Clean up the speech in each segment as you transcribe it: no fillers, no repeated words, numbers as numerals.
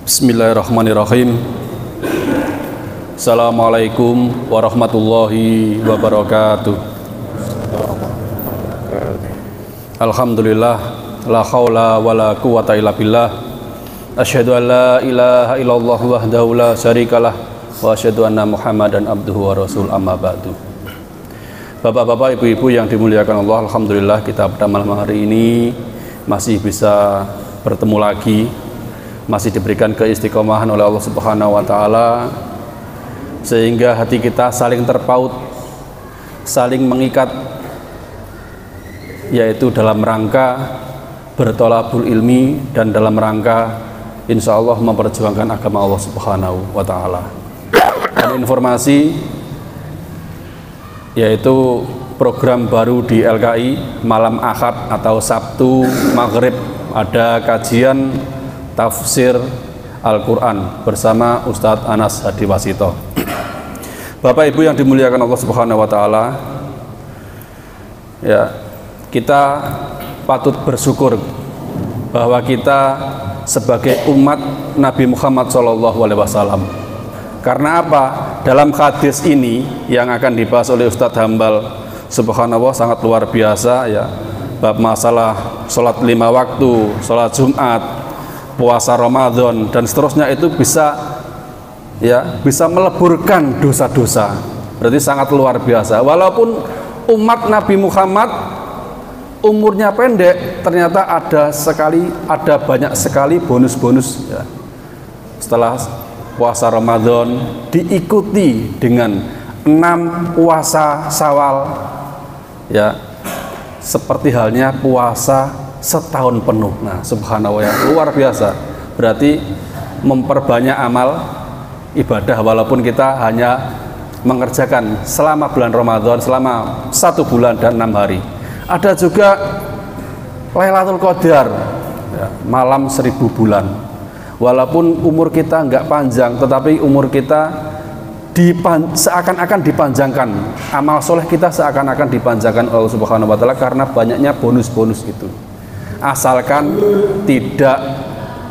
Bismillahirrahmanirrahim. Assalamualaikum warahmatullahi wabarakatuh. Alhamdulillah, la haula wala quwata illa billah. Asyhadu an la ilaha illallah wahdahu la syarikalah wa asyhadu anna Muhammadan abduhu wa rasul, amma ba'du. Bapak-bapak, ibu-ibu yang dimuliakan Allah, alhamdulillah kita pada malam hari ini masih bisa bertemu lagi, masih diberikan keistiqomahan oleh Allah Subhanahu wa taala sehingga hati kita saling terpaut, saling mengikat, yaitu dalam rangka bertolabul ilmi dan dalam rangka insya Allah memperjuangkan agama Allah Subhanahu wa taala. Dan informasi yaitu program baru di LKI malam Ahad atau Sabtu Maghrib ada kajian tafsir Al-Quran bersama Ustadz Anas Hadiwasito. Bapak Ibu yang dimuliakan Allah Subhanahu wa taala, ya, kita patut bersyukur bahwa kita sebagai umat Nabi Muhammad SAW. Karena apa? Dalam hadis ini yang akan dibahas oleh Ustadz Hambal, subhanallah, sangat luar biasa, ya. Bab masalah sholat 5 waktu, sholat Jumat, puasa Ramadan dan seterusnya, itu bisa meleburkan dosa-dosa. Berarti sangat luar biasa. Walaupun umat Nabi Muhammad umurnya pendek, ternyata ada banyak sekali bonus-bonus, ya. Setelah puasa Ramadan diikuti dengan 6 puasa Syawal, ya, seperti halnya puasa setahun penuh. Nah, subhanallah, ya, luar biasa. Berarti memperbanyak amal ibadah walaupun kita hanya mengerjakan selama bulan Ramadan selama 1 bulan dan 6 hari. Ada juga Lailatul Qadar, ya, malam 1000 bulan. Walaupun umur kita nggak panjang, tetapi umur kita seakan-akan dipanjangkan, amal soleh kita seakan-akan dipanjangkan oleh Allah Subhanahu wa taala karena banyaknya bonus-bonus itu, asalkan tidak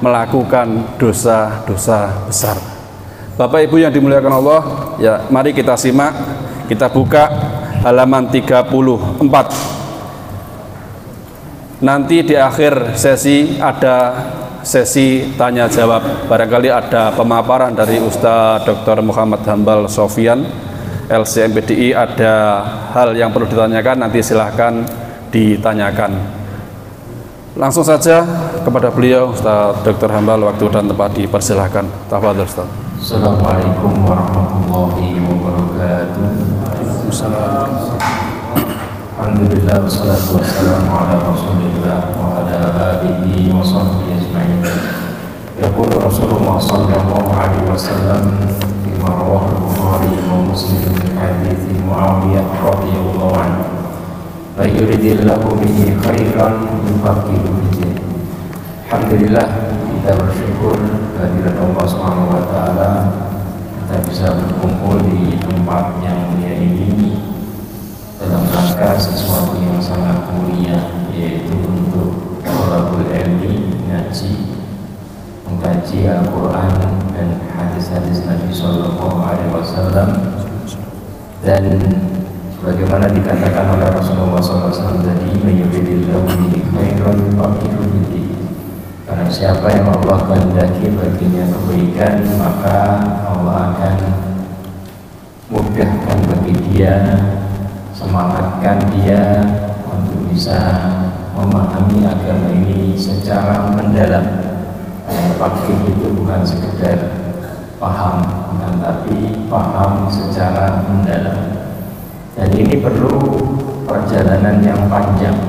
melakukan dosa-dosa besar. Bapak Ibu yang dimuliakan Allah, ya, mari kita simak, kita buka halaman 34. Nanti di akhir sesi ada sesi tanya jawab, barangkali ada pemaparan dari Ustadz Dr. Muhammad Hambal Sofyan LCMPDI, ada hal yang perlu ditanyakan, nanti silahkan ditanyakan langsung saja kepada beliau. Ustadz Dr. Hambal, waktu dan tempat dipersilahkan. Tafadhol Ustadz. Assalamualaikum warahmatullahi wabarakatuh. Alhamdulillah wassalatu wassalamu ala rasulillah wa ala alihi wa sahbihi ajma'in. Yaqul Rasulullah sallallahu alaihi wasallam fima rawahu al-Bukhari wa Muslim min hadithi Muawiyah radhiyallahu anhu, la yuridillahu bihi khairan yufaqihu fid-din. Alhamdulillah, kita bersyukur kehadirat Allah Subhanahu wa taala, kita bisa berkumpul di tempat yang mulia ini dalam rangka sesuatu yang sangat mulia, yaitu untuk thalabul ilmi, ngaji, mengkaji Al-Quran dan hadis-hadis Nabi Sallallahu Alaihi Wasallam. Dan sebagaimana dikatakan oleh Rasulullah SAW tadi, mayyuridillahu bihi khairan yufaqihu fid-din. Karena siapa yang Allah kehendaki baginya kebaikan, maka Allah akan mudahkan bagi dia, semangatkan dia untuk bisa memahami agama ini secara mendalam. Fakih itu bukan sekedar paham, tapi paham secara mendalam. Dan ini perlu perjalanan yang panjang,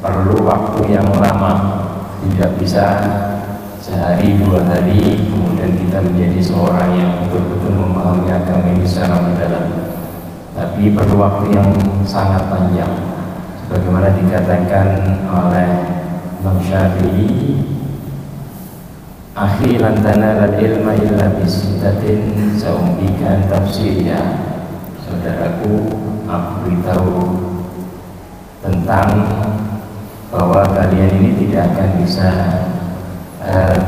perlu waktu yang lama. Tidak bisa sehari 2 hari kemudian kita menjadi seorang yang betul-betul memahami agama ini secara mendalam, tapi perlu waktu yang sangat panjang. Sebagaimana dikatakan oleh Imam Syafi'i, akhi lan tanalal ilma illa bisittatin sa'umbikan tafsirnya. Saudaraku, aku beritahu tentang bahwa kalian ini tidak akan bisa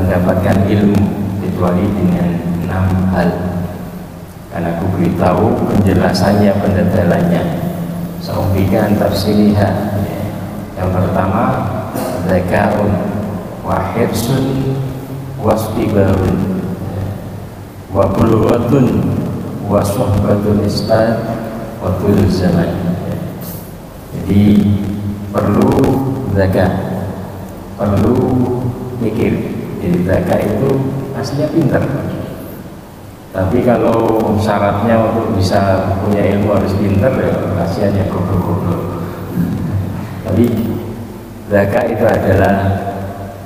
mendapatkan ilmu, kecuali dengan 6 hal. Karena aku beritahu penjelasannya, pendetalannya. Saumbikan tafsiriha. Yang pertama, zakaun wa hirsun wastibarun wa bulughatun wa suhbatun istad wa tul zaman. Jadi perlu zakat, perlu mikir. Jadi zakat itu aslinya pintar. Tapi kalau syaratnya untuk bisa punya ilmu harus pintar, ya kasihan ya goblok-goblok. Tapi zakat itu adalah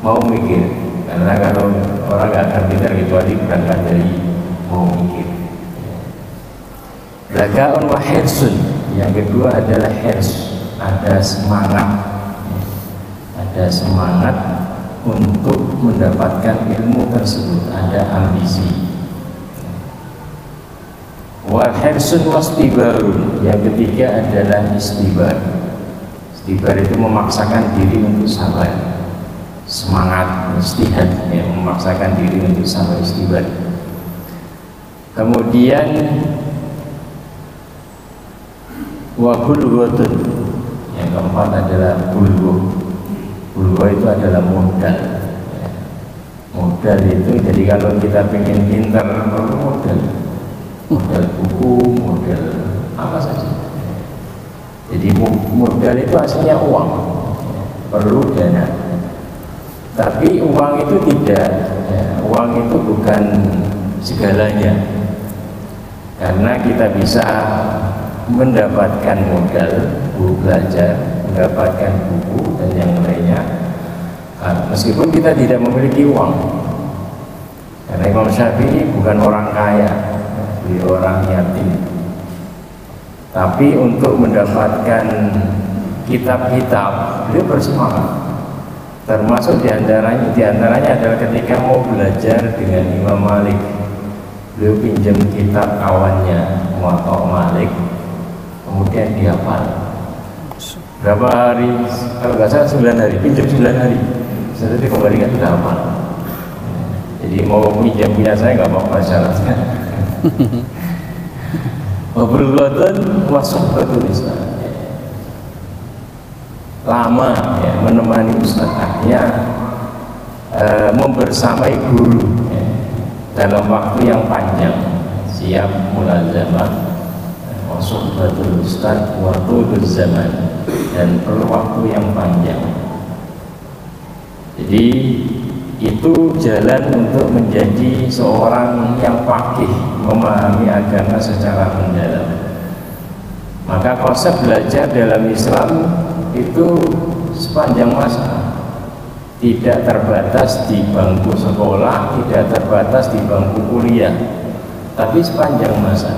mau mikir. Karena kalau orang nggak akan pintar kecuali berangkat dari mau mikir. Zakatun wa hirsun. Yang kedua adalah hirs, ada semangat, ada semangat untuk mendapatkan ilmu tersebut, ada ambisi. Wal hirsun wastibarun. Yang ketiga adalah istibar. Istibar itu memaksakan diri untuk sabar, semangat, istihad, ya, memaksakan diri untuk sabar, istibar. Kemudian wa bulghatun. Yang keempat adalah bulghah. Bulghah itu adalah modal. Modal itu, jadi kalau kita pengen pintar perlu modal. Modal buku, modal apa saja. Jadi modal itu aslinya uang, perlu dana. Tapi uang itu tidak, ya, uang itu bukan segalanya. Karena kita bisa mendapatkan modal, belajar, mendapatkan buku dan yang lainnya, meskipun kita tidak memiliki uang. Karena Imam Syafi'i bukan orang kaya, beliau orang yatim. Tapi untuk mendapatkan kitab-kitab, beliau bersemangat. Termasuk diantaranya adalah ketika mau belajar dengan Imam Malik, beliau pinjam kitab kawannya Muwatta Malik, kemudian dihafal. Berapa hari? Kalau nggak salah 9 hari, pinjam 9 hari. Setelah dikembalikan sudah hafal. Jadi mau pinjam punya saya nggak mau syaratnya. Wabrulatan wasuhbatul Islam. Lama ya, menemani ustaz, artinya membersamai guru ya, dalam waktu yang panjang, siap mulazamah, wasuhbatul ustaz wa tulul zaman, dan perlu waktu yang panjang. Jadi itu jalan untuk menjadi seorang yang faqih, memahami agama secara mendalam. Maka konsep belajar dalam Islam itu sepanjang masa, tidak terbatas di bangku sekolah, tidak terbatas di bangku kuliah, tapi sepanjang masa.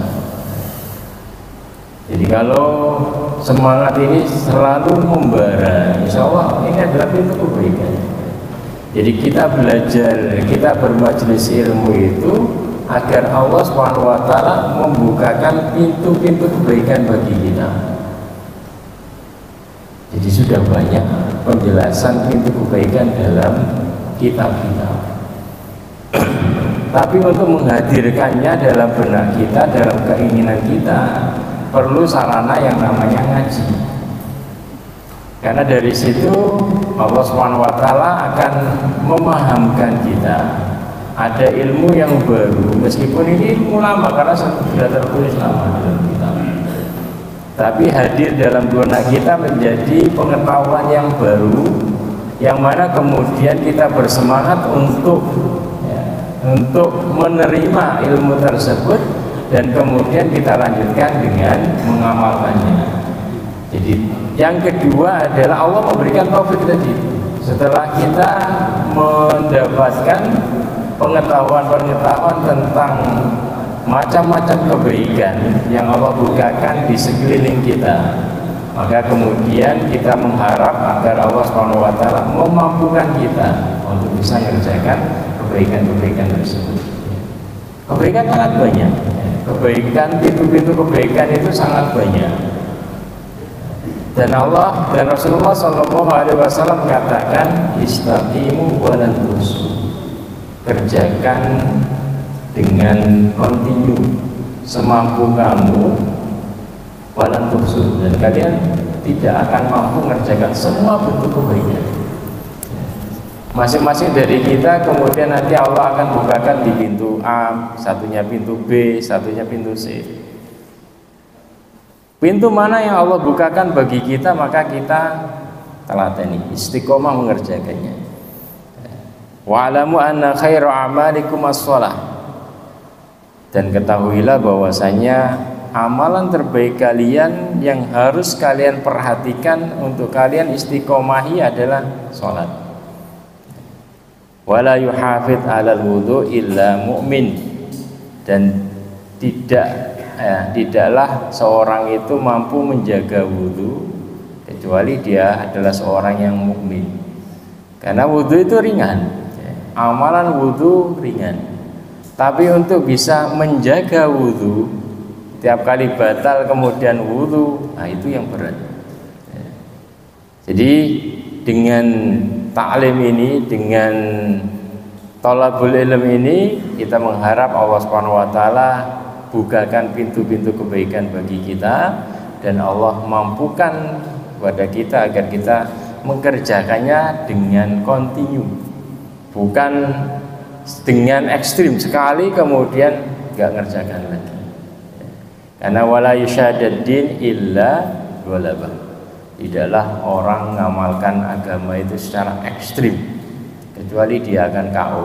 Jadi kalau semangat ini selalu membara, insya Allah ini adalah pintu kebaikan. Jadi kita belajar, kita bermajelis ilmu itu agar Allah SWT membukakan pintu-pintu kebaikan bagi kita. Jadi sudah banyak penjelasan pintu kebaikan dalam kitab-kitab. Tapi untuk menghadirkannya dalam benak kita, dalam keinginan kita, perlu sarana yang namanya ngaji. Karena dari situ Allah SWT akan memahamkan kita ada ilmu yang baru, meskipun ini ilmu lama karena sudah tertulis lama dalam kitab, tapi hadir dalam benak kita menjadi pengetahuan yang baru, yang mana kemudian kita bersemangat untuk menerima ilmu tersebut dan kemudian kita lanjutkan dengan mengamalkannya. Jadi yang kedua adalah Allah memberikan taufik tadi. Setelah kita mendapatkan pengetahuan-pengetahuan tentang macam-macam kebaikan yang Allah bukakan di sekeliling kita, maka kemudian kita mengharap agar Allah SWT memampukan kita untuk bisa mengerjakan kebaikan-kebaikan tersebut. Kebaikan sangat banyak. Kebaikan, pintu-pintu kebaikan itu sangat banyak. Dan Allah dan Rasulullah SAW mengatakan istaqimu wa lan tusu, kerjakan dengan kontinu semampu kamu, walan tuhsun, dan kalian tidak akan mampu mengerjakan semua bentuk kebaikan. Masing-masing dari kita kemudian nanti Allah akan bukakan di pintu A, satunya pintu B, satunya pintu C. Pintu mana yang Allah bukakan bagi kita, maka kita telateni, istiqomah mengerjakannya. Wa'lamu anna khairu a'malikum as-shalah. Dan ketahuilah bahwasanya amalan terbaik kalian yang harus kalian perhatikan untuk kalian istiqomahi adalah sholat. Wala yuhafid 'alal wudu illa mu'min, dan tidaklah seorang itu mampu menjaga wudu kecuali dia adalah seorang yang mukmin. Karena wudu itu ringan, amalan wudu ringan, tapi untuk bisa menjaga wudu, tiap kali batal kemudian wudu, nah itu yang berat. Jadi dengan ta'lim ini, dengan thalabul ilm ini, kita mengharap Allah Subhanahu wa taala bukakan pintu-pintu kebaikan bagi kita, dan Allah mampukan kepada kita agar kita mengerjakannya dengan kontinu, bukan dengan ekstrim sekali kemudian nggak ngerjakan lagi. Karena wala yusyadaddin illa ghalabah. Tidaklah orang mengamalkan agama itu secara ekstrim kecuali dia akan KO,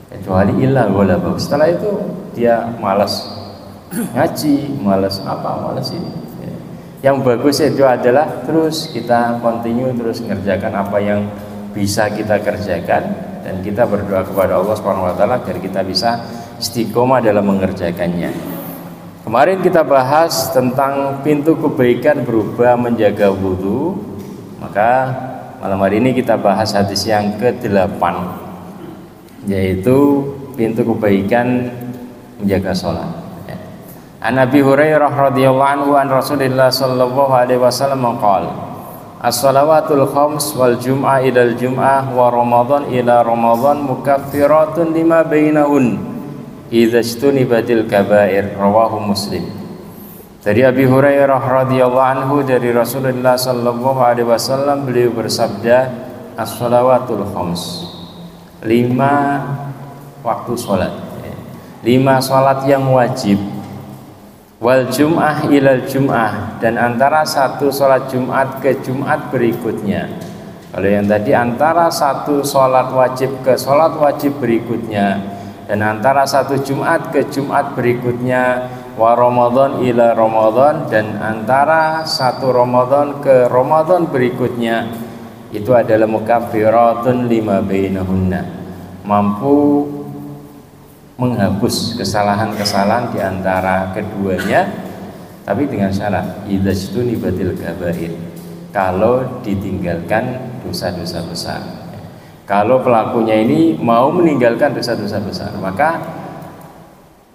kecuali illa ghalabah. Setelah itu dia malas ngaji, malas apa, malas ini. Yang bagus itu adalah terus kita continue, terus mengerjakan apa yang bisa kita kerjakan, dan kita berdoa kepada Allah Subhanahu wa taala agar kita bisa istiqomah dalam mengerjakannya. Kemarin kita bahas tentang pintu kebaikan berupa menjaga wudu, maka malam hari ini kita bahas hadis yang ke-8, yaitu pintu kebaikan menjaga sholat. An Abi Hurairah radhiyallahu anhu an Rasulillah sallallahu alaihi wasallam qala as-salawatul khams wal jum'ah ilal jum'ah wa ramadan ila ramadan mukaffiratun lima bainahun idza istunibatil kaba'ir, rawahu Muslim. Dari Abi Hurairah radhiyallahu anhu dari Rasulullah sallallahu alaihi wasallam, beliau bersabda, as-salawatul khams, 5 waktu salat, 5 salat yang wajib, wal jum'ah ilal jum'ah, dan antara satu salat Jumat ke Jumat berikutnya. Kalau yang tadi antara satu salat wajib ke salat wajib berikutnya, dan antara satu Jumat ke Jumat berikutnya, wa Ramadan ila Ramadan, dan antara satu Ramadan ke Ramadan berikutnya, itu adalah mukaffiratun lima bainahunna, mampu menghapus kesalahan-kesalahan di antara keduanya, tapi dengan syarat idza istunibatil kaba'ir, kalau ditinggalkan dosa-dosa besar. Kalau pelakunya ini mau meninggalkan dosa-dosa besar, maka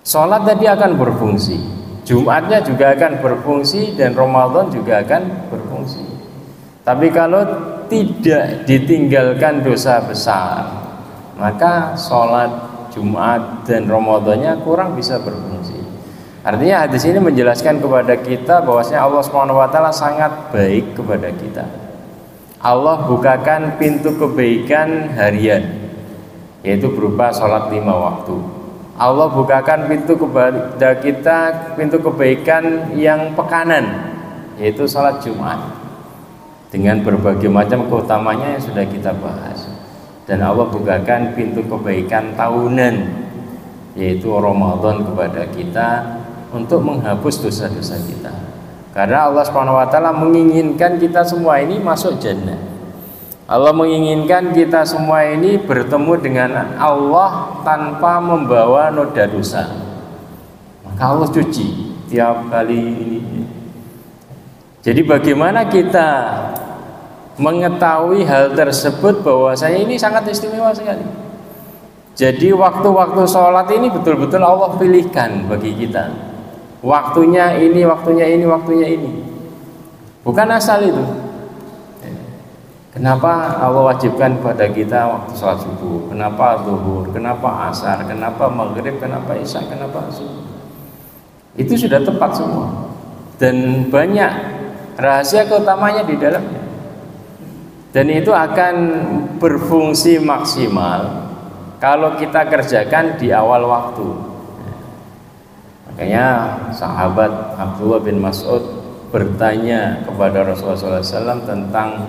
sholat tadi akan berfungsi, Jumatnya juga akan berfungsi, dan Ramadan juga akan berfungsi. Tapi kalau tidak ditinggalkan dosa besar, maka sholat Jumat dan Ramadannya kurang bisa berfungsi. Artinya hadis ini menjelaskan kepada kita bahwasanya Allah SWT sangat baik kepada kita. Allah bukakan pintu kebaikan harian, yaitu berupa sholat 5 waktu. Allah bukakan pintu kepada kita, pintu kebaikan yang pekanan, yaitu sholat Jumat, dengan berbagai macam keutamanya yang sudah kita bahas. Dan Allah bukakan pintu kebaikan tahunan, yaitu Ramadan, kepada kita untuk menghapus dosa-dosa kita. Karena Allah SWT menginginkan kita semua ini masuk jannah. Allah menginginkan kita semua ini bertemu dengan Allah tanpa membawa noda dosa. Maka Allah cuci tiap kali ini. Jadi bagaimana kita mengetahui hal tersebut, bahwasanya ini sangat istimewa sekali. Jadi waktu-waktu sholat ini betul-betul Allah pilihkan bagi kita. Waktunya ini, waktunya ini, waktunya ini. Bukan asal itu. Kenapa Allah wajibkan kepada kita waktu sholat subuh? Kenapa zuhur? Kenapa asar? Kenapa maghrib? Kenapa isya? Kenapa subuh? Itu sudah tepat semua. Dan banyak rahasia keutamanya di dalamnya. Dan itu akan berfungsi maksimal kalau kita kerjakan di awal waktu. Makanya sahabat Abdullah bin Mas'ud bertanya kepada Rasulullah SAW tentang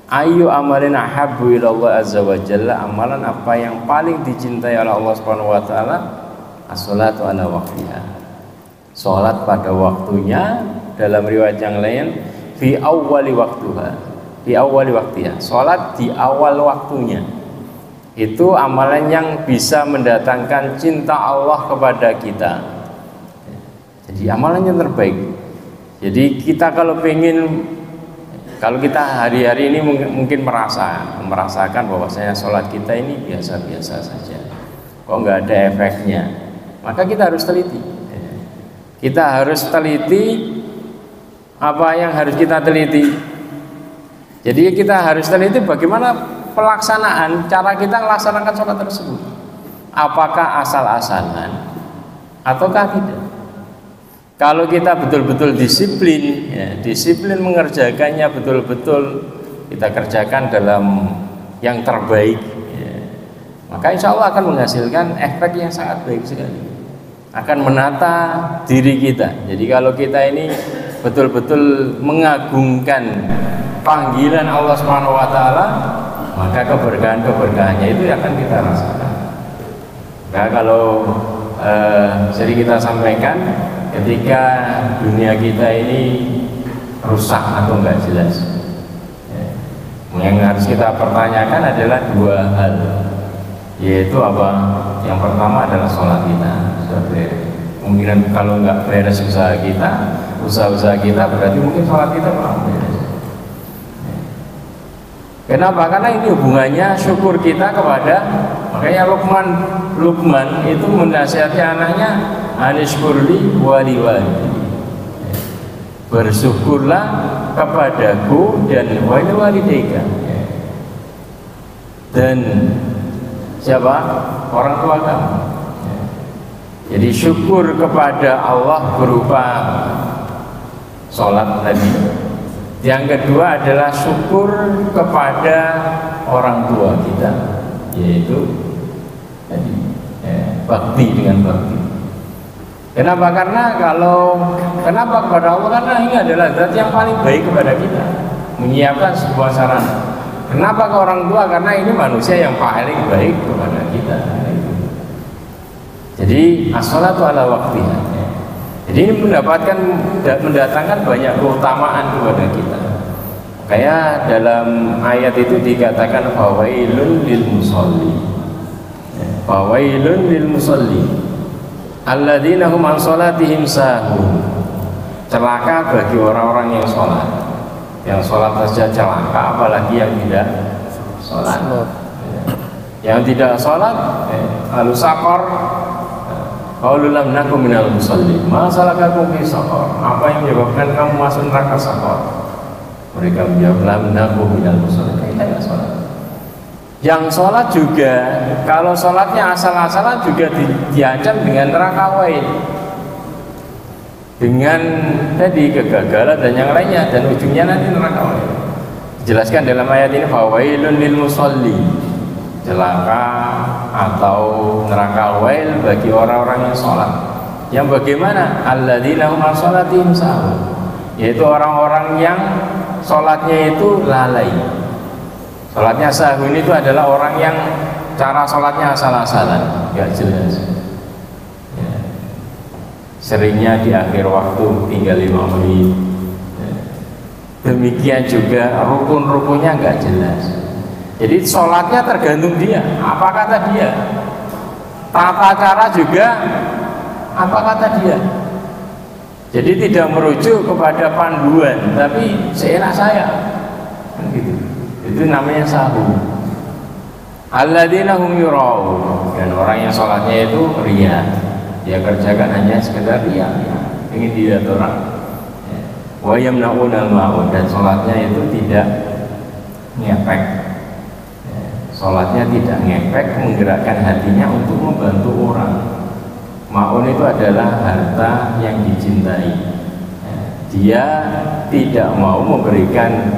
ayu amalin ahabbu ilallah azza wa jalla, amalan apa yang paling dicintai oleh Allah Subhanahu wa taala? As-salatu ala waqtiha. Salat pada waktunya, dalam riwayat yang lain fi awwali waqtiha. Fi awwali waqtiha. Salat di awal waktunya. Itu amalan yang bisa mendatangkan cinta Allah kepada kita. Jadi amalan yang terbaik. Jadi kita kalau kita hari-hari ini mungkin merasakan bahwasanya sholat kita ini biasa-biasa saja, kok nggak ada efeknya, maka kita harus teliti. Kita harus teliti apa yang harus kita teliti. Jadi kita harus teliti bagaimana pelaksanaan, cara kita melaksanakan sholat tersebut. Apakah asal-asalan ataukah tidak? Kalau kita betul-betul disiplin, disiplin mengerjakannya betul-betul kita kerjakan dalam yang terbaik, maka insya Allah akan menghasilkan efek yang sangat baik sekali. Akan menata diri kita. Jadi kalau kita ini betul-betul mengagungkan panggilan Allah Subhanahu wa taala, maka keberkahan-keberkahannya itu akan kita rasakan. Nah, kalau sering kita sampaikan, ketika dunia kita ini rusak atau enggak jelas, yang harus kita pertanyakan adalah dua hal, yaitu apa? Yang pertama adalah sholat kita sudah beres. Mungkin kalau enggak beres usaha kita berarti mungkin sholat kita belum beres. Kenapa? Karena ini hubungannya syukur kita kepada, makanya Luqman itu menasihati anaknya, anishkurli wali bersyukurlah kepadaku dan walidayka, dan siapa? Orang tua kamu. Jadi syukur kepada Allah berupa sholat tadi. Yang kedua adalah syukur kepada orang tua kita, yaitu tadi bakti dengan bakti. Kenapa? Kenapa kepada Allah? Karena ini adalah zat yang paling baik kepada kita, menyiapkan sebuah sarana. Kenapa ke orang tua? Karena ini manusia yang paling baik kepada kita. Jadi as-salatu ala waqtiha. Jadi ini mendatangkan banyak keutamaan kepada kita. Kayak dalam ayat itu dikatakan fawailun lil musalli. Fawailun lil musalli alladzina hum an salatihim sahun. Celaka bagi orang-orang yang sholat. Yang sholat saja celaka, apalagi yang tidak sholat. Yang tidak sholat lalu sakor. Qalu lam nakum minal musallin. Ma salakakum fi saqar? Apa yang menyebabkan kamu masuk neraka saqar? Mereka menjawab lam nakum minal musallin. Kita enggak sholat. Yang sholat juga, kalau sholatnya asal-asalan juga diancam dengan neraka wail, dengan tadi kegagalan dan yang lainnya, dan ujungnya nanti neraka wail. Dijelaskan dalam ayat ini fawailun lil musalli, celaka atau neraka wail bagi orang-orang yang sholat. Yang bagaimana? Alladzina hum an sholatihim sahun, yaitu orang-orang yang sholatnya itu lalai. Sholatnya sahun itu adalah orang yang cara sholatnya asal-asalan, gak jelas. Seringnya di akhir waktu tinggal 5 menit. Demikian juga rukun-rukunnya gak jelas. Jadi sholatnya tergantung dia, apa kata dia. Tata cara juga apa kata dia. Jadi tidak merujuk kepada panduan, tapi seenak saya, kan gitu. Itu namanya sahun. Alladzina hum yura'un, dan orang yang sholatnya itu riya, dia kerjakan hanya sekedar riya, ingin dilihat orang. Wa yamna'unal ma'un, dan sholatnya itu tidak ngepek. Sholatnya tidak ngepek, menggerakkan hatinya untuk membantu orang. Ma'un itu adalah harta yang dicintai. Dia tidak mau memberikan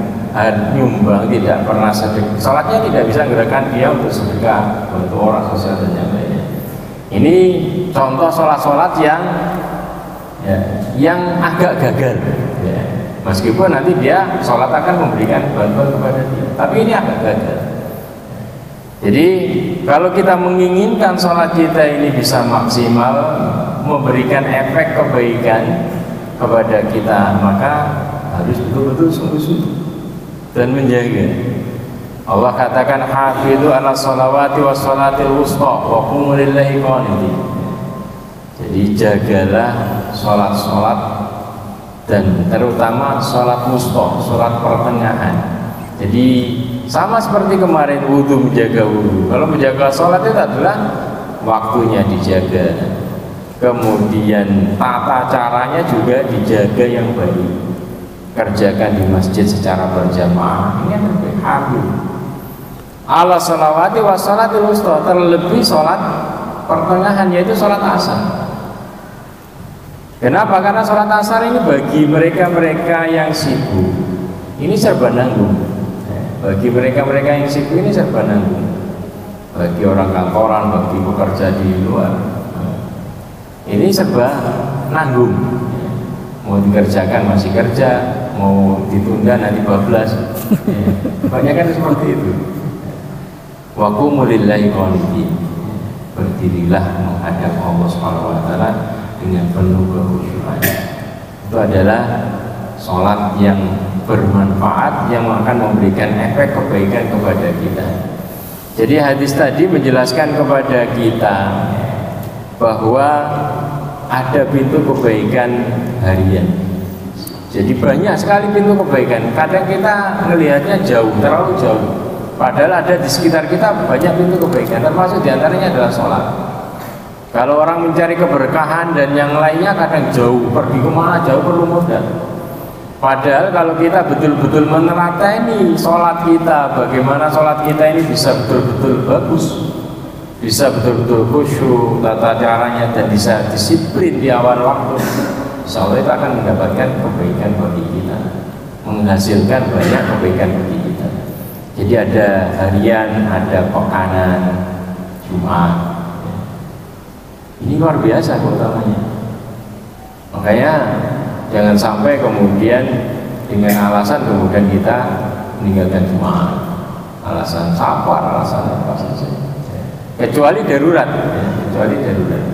nyumbang, tidak pernah sedekah. Sholatnya tidak bisa menggerakkan dia untuk sedekah, untuk orang sosial dan yang lainnya. Ini contoh sholat-sholat yang agak gagal. Meskipun nanti dia sholat akan memberikan bantuan kepada dia, tapi ini agak gagal. Jadi kalau kita menginginkan sholat kita ini bisa maksimal, memberikan efek kebaikan kepada kita, maka harus betul-betul sungguh-sungguh dan menjaga. Allah katakan hafizu ala sholawati wa sholatil wusta wa qumu lillahi qanitin. Jadi jagalah sholat-sholat dan terutama sholat wusta, sholat pertengahan. Jadi sama seperti kemarin wudhu, menjaga wudhu. Kalau menjaga sholat itu adalah waktunya dijaga, kemudian tata caranya juga dijaga yang baik, kerjakan di masjid secara berjamaah. Ini yang terbaik. Ala sholawati wa sholatil wusta, terlebih sholat pertengahan, yaitu sholat asar. Kenapa? Karena sholat asar ini bagi mereka-mereka yang sibuk ini serba nanggung. Bagi mereka-mereka yang sibuk ini serba nanggung. Bagi orang kantoran, bagi pekerja di luar, ini serba nanggung. Mau dikerjakan masih kerja, mau ditunda nanti bablas. Banyak kan seperti itu. Wa qumu lillahi qanitin. Berdirilah menghadap Allah Subhanahu wa taala dengan penuh kekhusyukan. Itu adalah sholat yang bermanfaat, yang akan memberikan efek kebaikan kepada kita. Jadi hadis tadi menjelaskan kepada kita bahwa ada pintu kebaikan harian. Jadi banyak sekali pintu kebaikan. Kadang kita melihatnya jauh, terlalu jauh. Padahal ada di sekitar kita banyak pintu kebaikan, termasuk diantaranya adalah sholat. Kalau orang mencari keberkahan dan yang lainnya kadang jauh, pergi kemana jauh perlu modal. Padahal kalau kita betul-betul meneladani sholat kita, bagaimana sholat kita ini bisa betul-betul bagus, bisa betul-betul khusyuk tata caranya, dan bisa disiplin di awal waktu, insya Allah itu akan mendapatkan kebaikan bagi kita, menghasilkan banyak kebaikan bagi kita. Jadi ada harian, ada pekanan, Jumat. Ini luar biasa keutamanya. Makanya jangan sampai kemudian dengan alasan kemudian kita meninggalkan Jumat, alasan safar, alasan apa saja, kecuali darurat, kecuali darurat.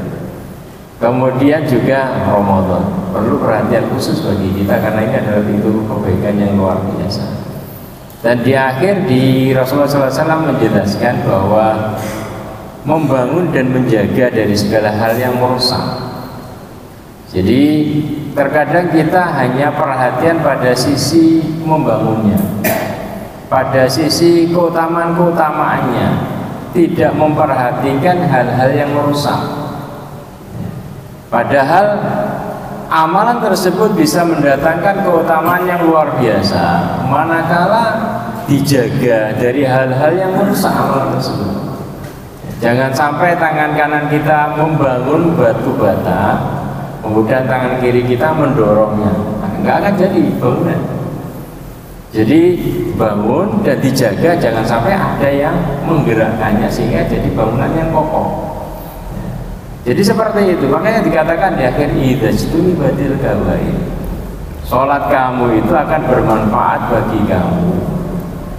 Kemudian juga Ramadan perlu perhatian khusus bagi kita karena ini adalah pintu kebaikan yang luar biasa. Dan di akhir di Rasulullah SAW menjelaskan bahwa membangun dan menjaga dari segala hal yang merusak. Jadi terkadang kita hanya perhatian pada sisi membangunnya, pada sisi keutamaan-keutamaannya, tidak memperhatikan hal-hal yang merusak. Padahal amalan tersebut bisa mendatangkan keutamaan yang luar biasa manakala dijaga dari hal-hal yang merusak amalan tersebut. Jangan sampai tangan kanan kita membangun batu bata, kemudian tangan kiri kita mendorongnya, nggak akan jadi bangunan. Jadi bangun dan dijaga, jangan sampai ada yang menggerakkannya sehingga jadi bangunan yang kokoh. Jadi seperti itu, makanya dikatakan di akhir idajtuni badil kawain, sholat kamu itu akan bermanfaat bagi kamu,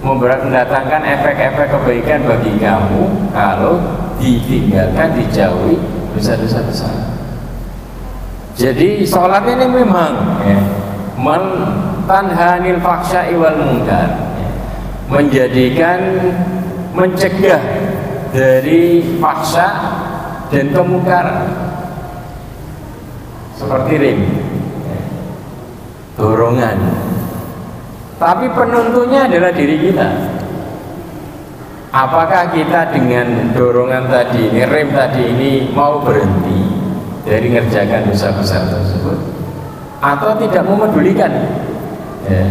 mendatangkan efek-efek kebaikan bagi kamu kalau ditinggalkan, dijauhi dosa-dosa besar. Jadi sholat ini memang tanhanil faksya'i wal munkar, menjadikan, mencegah dari faksya dan kemungkaran, seperti rem, dorongan. Tapi penuntunnya adalah diri kita. Apakah kita dengan dorongan tadi ini, rem tadi ini, mau berhenti dari mengerjakan dosa besar tersebut, atau tidak memedulikan? Ya.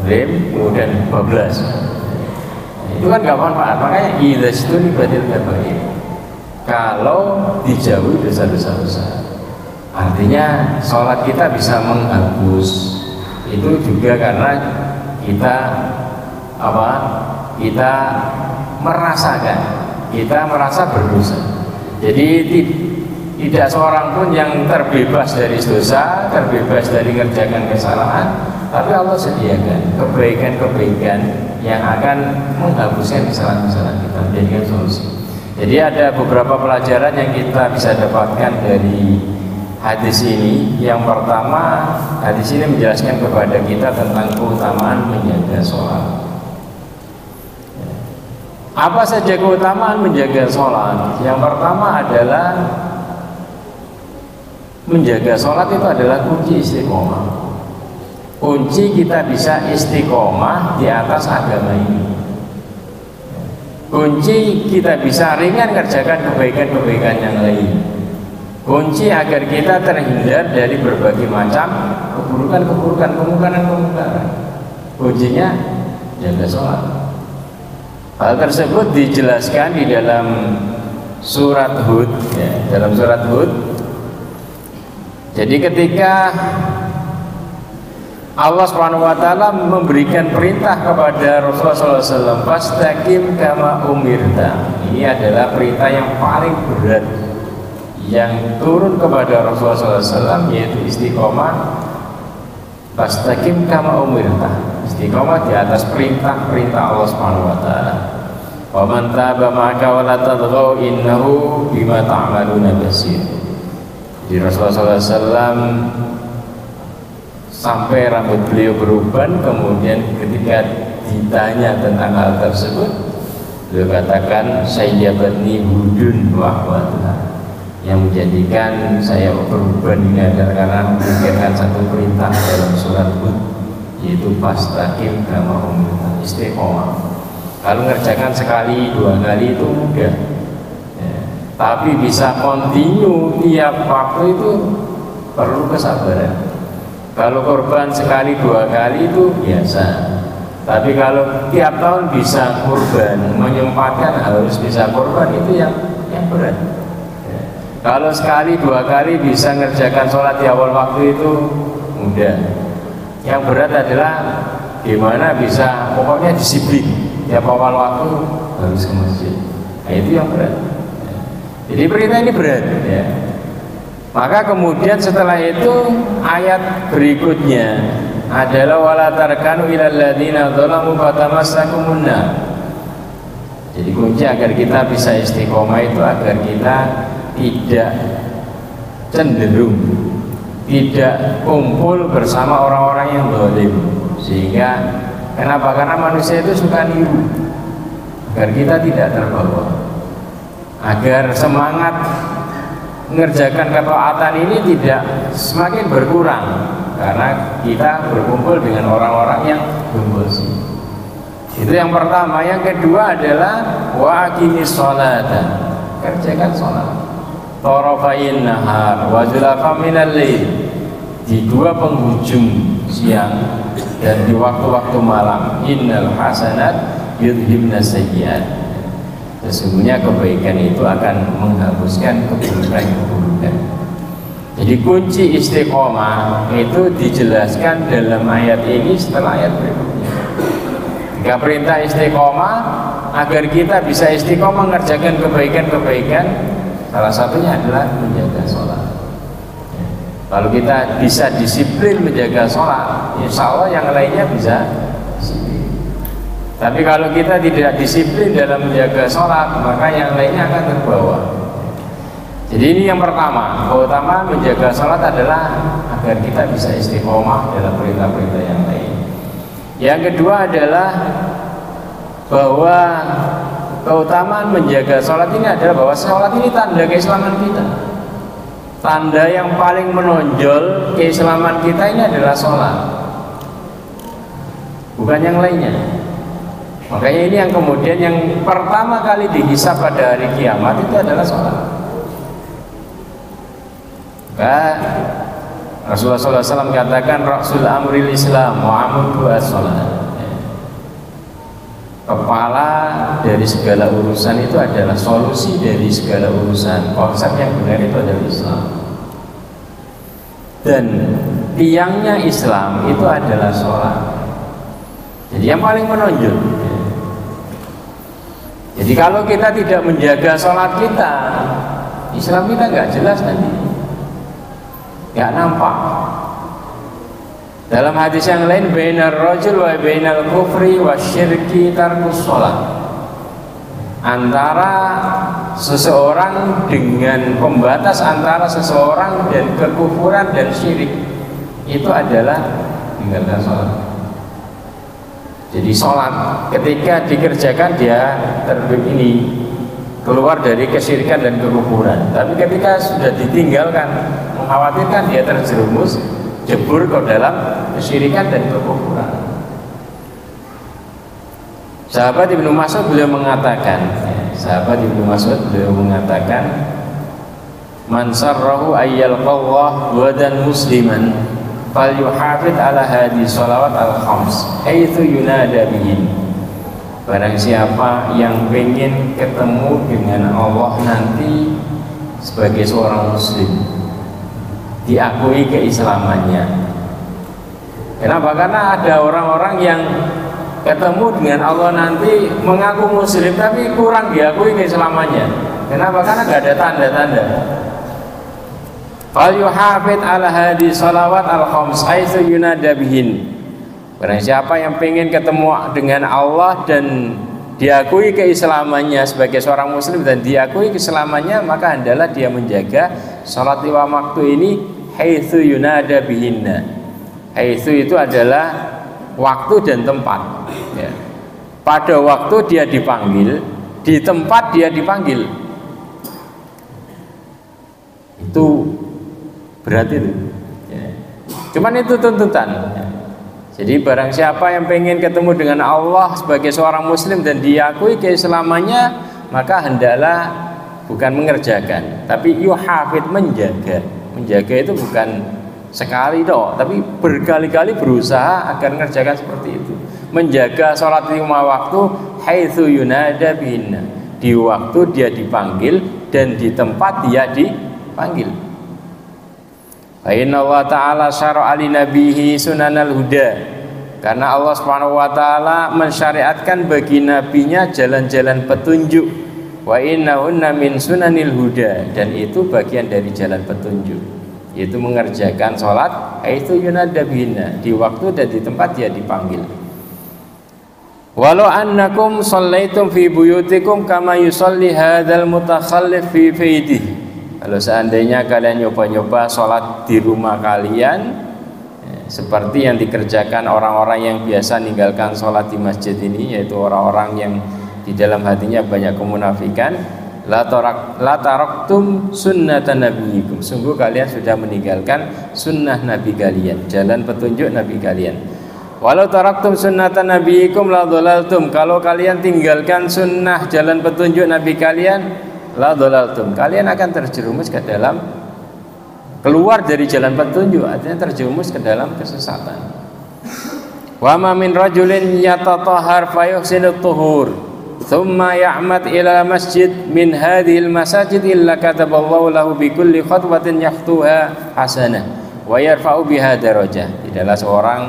rem, kemudian bablas. Itu kan gak manfaat. Makanya idza istunibatil kabair, kalau dijauhi dosa-dosa besar, artinya sholat kita bisa menghapus. Itu juga karena kita kita merasa berdosa. Jadi tidak seorang pun yang terbebas dari dosa, terbebas dari mengerjakan kesalahan, tapi Allah sediakan kebaikan-kebaikan yang akan menghapuskan kesalahan-kesalahan kita, menjadikan solusi. Jadi ada beberapa pelajaran yang kita bisa dapatkan dari hadis ini. Yang pertama, hadis ini menjelaskan kepada kita tentang keutamaan menjaga sholat. Apa saja keutamaan menjaga sholat? Yang pertama adalah menjaga sholat itu adalah kunci istiqomah. Kunci kita bisa istiqomah di atas agama ini. Kunci kita bisa ringan kerjakan kebaikan-kebaikan yang lain. Kunci agar kita terhindar dari berbagai macam keburukan-keburukan, kemungkaran-kemungkaran. Kuncinya jaga sholat. Hal tersebut dijelaskan di dalam surat Hud, ya, dalam surat Hud. Jadi ketika Allah SWT memberikan perintah kepada Rasulullah SAW, fastaqim kama umirta. Ini adalah perintah yang paling berat yang turun kepada Rasulullah SAW, yaitu istiqomah. Fastaqim kama umirta, istiqomah di atas perintah-perintah Allah SWT. Wa man taba ma'aka wa la tadghaw innahu bima ta'maluna basir. Di Rasulullah SAW sampai rambut beliau beruban. Kemudian ketika ditanya tentang hal tersebut, beliau katakan, sayyabatni hudun wa akhwatuha, yang menjadikan saya beruban ini adalah karena memikirkan satu perintah dalam surat Hud, yaitu fastaqim kama umirta, istiqomah. Kalau mengerjakan sekali dua kali itu mudah, ya, tapi bisa kontinu tiap waktu itu perlu kesabaran. Kalau korban sekali dua kali itu biasa, tapi kalau tiap tahun bisa korban, menyempatkan harus bisa korban, itu yang berat. Ya. Kalau sekali dua kali bisa ngerjakan sholat di awal waktu itu mudah. Yang berat adalah gimana bisa, pokoknya disiplin tiap awal waktu harus ke masjid. Nah, itu yang berat. Ya. Jadi perintah ini berat, ya. Maka kemudian setelah itu ayat berikutnya adalah wala tarkanu ilal ladzina dzalamu fatamassakumun nar. Jadi kunci agar kita bisa istiqomah itu agar kita tidak cenderung, tidak kumpul bersama orang-orang yang zalim. Sehingga kenapa? Karena manusia itu suka niru. Agar kita tidak terbawa, agar semangat mengerjakan ketaatan ini tidak semakin berkurang karena kita berkumpul dengan orang-orang yang berbosi. Itu yang pertama. Yang kedua adalah wa aqimis sholata, kerjakan sholat tarafain nahar wa zulafa minal lail, di dua penghujung siang dan di waktu-waktu malam. Innal hasanat yudhibna sayyiat, sesungguhnya kebaikan itu akan menghapuskan keburukan-keburukan. Jadi kunci istiqomah itu dijelaskan dalam ayat ini setelah ayat berikutnya. Jika perintah istiqomah agar kita bisa istiqomah mengerjakan kebaikan-kebaikan, salah satunya adalah menjaga sholat. Kalau kita bisa disiplin menjaga sholat, insya Allah yang lainnya bisa disiplin. Tapi kalau kita tidak disiplin dalam menjaga sholat, maka yang lainnya akan terbawa. Jadi ini yang pertama, keutamaan menjaga sholat adalah agar kita bisa istiqomah dalam perintah-perintah yang lain. Yang kedua adalah bahwa keutamaan menjaga sholat ini adalah bahwa sholat ini tanda keislaman kita. Tanda yang paling menonjol keislaman kita ini adalah sholat, bukan yang lainnya. Makanya ini yang kemudian yang pertama kali dihisab pada hari kiamat itu adalah sholat. Maka Rasulullah SAW katakan Rasul amril Islam wa amudu as-salat. Kepala dari segala urusan itu adalah solusi dari segala urusan. Konsep yang benar itu adalah Islam. Dan tiangnya Islam itu adalah sholat. Jadi yang paling menonjol. Jadi kalau kita tidak menjaga sholat kita, Islam kita nggak jelas nanti, nggak nampak. Dalam hadis yang lain, bainar rajul wa bainal kufri wasyirki tarkus sholat. Antara seseorang dengan pembatas antara seseorang dan kekufuran dan syirik itu adalah meninggalkan sholat. Jadi sholat ketika dikerjakan dia ini keluar dari kesyirikan dan kekufuran. Tapi ketika sudah ditinggalkan, mengkhawatirkan dia terjerumus jebur ke dalam kesyirikan dan kekufuran. Sahabat Ibnu Mas'ud beliau mengatakan, man sarrahu ayyalqallah wadan musliman falyuhafid ala hadi sholawat al-khams haitsu yunada bihin. Barang siapa yang ingin ketemu dengan Allah nanti sebagai seorang muslim, diakui keislamannya. Kenapa? Karena ada orang-orang yang ketemu dengan Allah nanti mengaku muslim tapi kurang diakui keislamannya. Kenapa? Karena nggak ada tanda-tanda. Fal yuhafid ala hadi salawat al khams aitsu yunada bihin. Barang siapa yang pengen ketemu dengan Allah dan diakui keislamannya sebagai seorang muslim dan diakui keislamannya, maka hendaklah dia menjaga salat lima waktu ini haitsu yunada bihinna. Haitsu itu adalah waktu dan tempat ya. Pada waktu dia dipanggil, di tempat dia dipanggil, itu berarti itu ya. Cuman itu tuntutan ya. Jadi barang siapa yang pengen ketemu dengan Allah sebagai seorang muslim dan diakui keislamannya, maka hendaklah bukan mengerjakan tapi yuhafid, menjaga itu bukan sekali dong, tapi berkali-kali berusaha agar mengerjakan seperti itu. Menjaga sholat lima waktu haitsu yunada bihinna, di waktu dia dipanggil dan di tempat dia dipanggil. Fa inna Allah ta'ala syara'a li nabihi sunanal huda, karena Allah Subhanahu wa taala mensyariatkan bagi nabinya jalan-jalan petunjuk. Wa innahunna min sunanil huda, dan itu bagian dari jalan petunjuk, yaitu mengerjakan sholat itu yunada bihinna, di waktu dan di tempat dia dipanggil. Walau annakum shallaitum fi buyutikum kama yusalli hadzal mutakhallif fi faidih. Kalau seandainya kalian nyoba-nyoba sholat di rumah kalian seperti yang dikerjakan orang-orang yang biasa meninggalkan sholat di masjid ini, yaitu orang-orang yang di dalam hatinya banyak kemunafikan, la taraktum sunnatan nabiyikum, sungguh kalian sudah meninggalkan sunnah nabi kalian, jalan petunjuk nabi kalian. Walau taraktum sunnatan nabiyikum la dhalaltum, kalau kalian tinggalkan sunnah jalan petunjuk nabi kalian, la dhalaltum, kalian akan terjerumus ke dalam, keluar dari jalan petunjuk, artinya terjerumus ke dalam kesesatan. Wa ma min rajulin yatatahhar fayuhsinut tuhur thumma ya'mad ila masjid min hadhil masajid illa kataballahu lahu bi kulli khatwatin yakhtuha hasanah wa yarfa'u biha darajah. Tidaklah seorang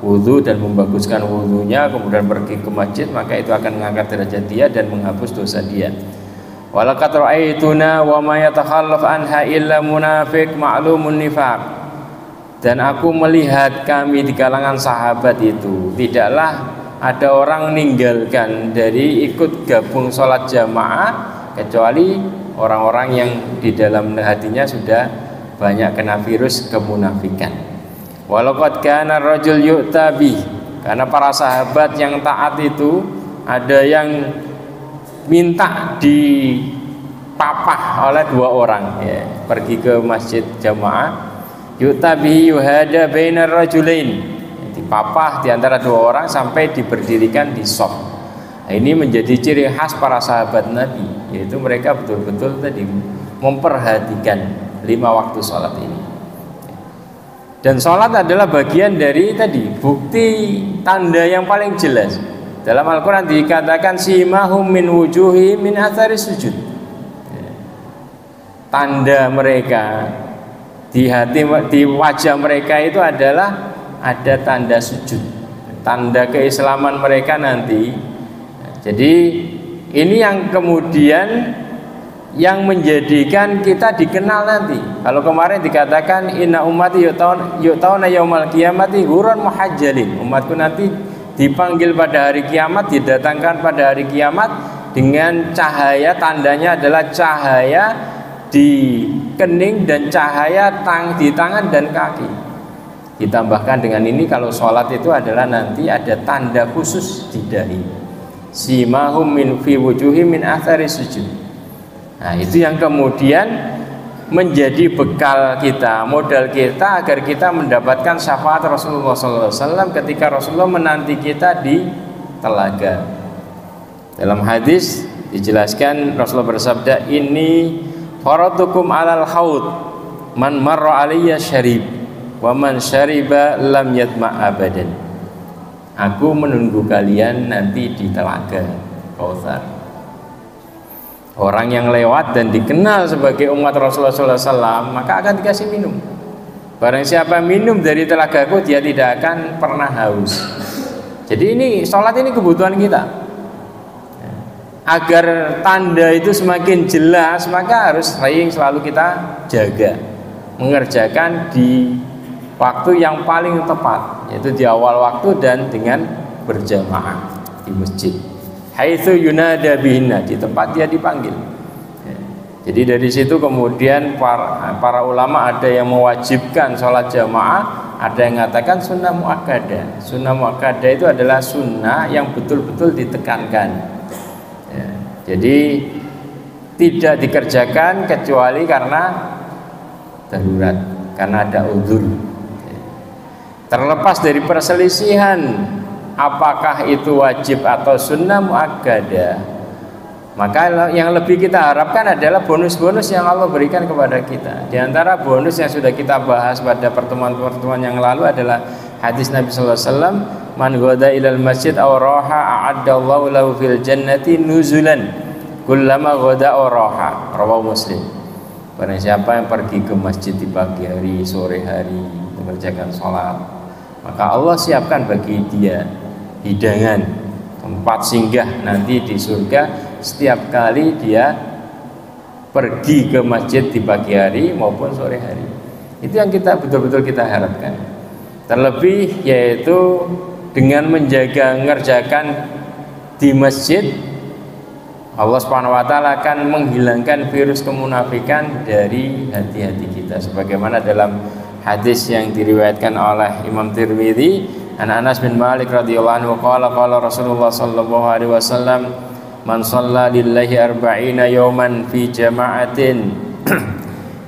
wudu dan membaguskan wudunya kemudian pergi ke masjid, maka itu akan mengangkat derajat dia dan menghapus dosa dia. Walaqad ra'aituna wa ma yatakhallaf anha illa munafiq ma'lumun nifaq, dan aku melihat kami di kalangan sahabat itu tidaklah ada orang meninggalkan dari ikut gabung sholat jamaah kecuali orang-orang yang di dalam hatinya sudah banyak kena virus kemunafikan. Walaqad kana rajul yu'tabi, karena para sahabat yang taat itu ada yang minta dipapah oleh dua orang ya, pergi ke masjid jamaah, yu'tabi yuhada bainar rajulain, dipapah di antara dua orang sampai diberdirikan di shaf. Nah, ini menjadi ciri khas para sahabat Nabi, yaitu mereka betul-betul tadi memperhatikan 5 waktu sholat ini. Dan sholat adalah bagian dari tadi bukti tanda yang paling jelas. Dalam Al-Quran dikatakan simahum min wujuhi min athari sujud. Tanda mereka di hati, di wajah mereka itu adalah ada tanda sujud, tanda keislaman mereka nanti. Jadi ini yang kemudian yang menjadikan kita dikenal nanti. Kalau kemarin dikatakan inna ummati yu'tauna yaumal qiyamati hurran muhajjalin, umatku nanti dipanggil pada hari kiamat, didatangkan pada hari kiamat dengan cahaya, tandanya adalah cahaya di kening dan cahaya di tangan dan kaki. Ditambahkan dengan ini kalau sholat itu adalah nanti ada tanda khusus di dahi, simahum min fi wujuhi min athari sujud. Nah, itu yang kemudian menjadi bekal kita, modal kita agar kita mendapatkan syafaat Rasulullah SAW ketika Rasulullah menanti kita di telaga. Dalam hadis dijelaskan Rasulullah bersabda, ini faratukum alal haud man marra aliyya syarib wa man syariba lam yatma abadan. Aku menunggu kalian nanti di telaga Kautsar. Orang yang lewat dan dikenal sebagai umat Rasulullah SAW maka akan dikasih minum. Barang siapa minum dari telagaku dia tidak akan pernah haus. Jadi ini sholat ini kebutuhan kita. Agar tanda itu semakin jelas maka harus selalu kita jaga, mengerjakan di waktu yang paling tepat, yaitu di awal waktu dan dengan berjamaah di masjid. Haitsu yunada bihinna, di tempat dia dipanggil. Jadi dari situ kemudian para ulama ada yang mewajibkan sholat jamaah, ada yang mengatakan sunnah muakkadah. Sunnah muakkadah itu adalah sunnah yang betul-betul ditekankan. Jadi tidak dikerjakan kecuali karena darurat, karena ada uzur. Terlepas dari perselisihan apakah itu wajib atau sunnah muakkadah, maka yang lebih kita harapkan adalah bonus-bonus yang Allah berikan kepada kita. Di antara bonus yang sudah kita bahas pada pertemuan-pertemuan yang lalu adalah hadis Nabi sallallahu alaihi wasallam, man ghada ilal masjid aw raha a'addallahu lahu fil jannati nuzulan kullama ghada aw raha, rawahu Muslim. Barang siapa yang pergi ke masjid di pagi hari, sore hari mengerjakan sholat, maka Allah siapkan bagi dia hidangan, tempat singgah nanti di surga setiap kali dia pergi ke masjid di pagi hari maupun sore hari. Itu yang kita betul-betul kita harapkan. Terlebih yaitu dengan mengerjakan di masjid, Allah Subhanahu wa taala akan menghilangkan virus kemunafikan dari hati-hati kita, sebagaimana dalam hadis yang diriwayatkan oleh Imam Tirmidzi, Anas bin Malik radhiyallahu anhu qala Rasulullah sallallahu alaihi wasallam, man shalla lillahi arba'ina yawman fi jama'atin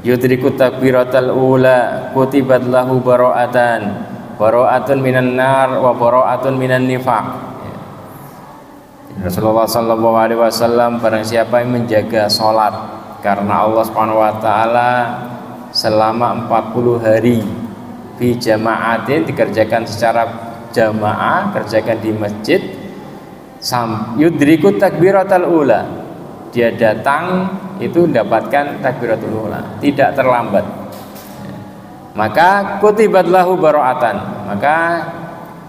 yudriku takbiratal ula kutibat lahu bara'atun minan nar wa bara'atun minan nifaq. Rasulullah sallallahu alaihi wasallam, barang siapa yang menjaga salat karena Allah Subhanahu wa taala selama 40 hari fi jama'atin, dikerjakan secara jamaah, kerjakan di masjid, yudriku takbiratul ula, dia datang itu mendapatkan takbiratul ula, tidak terlambat, maka kutibat lahu bara'atan, maka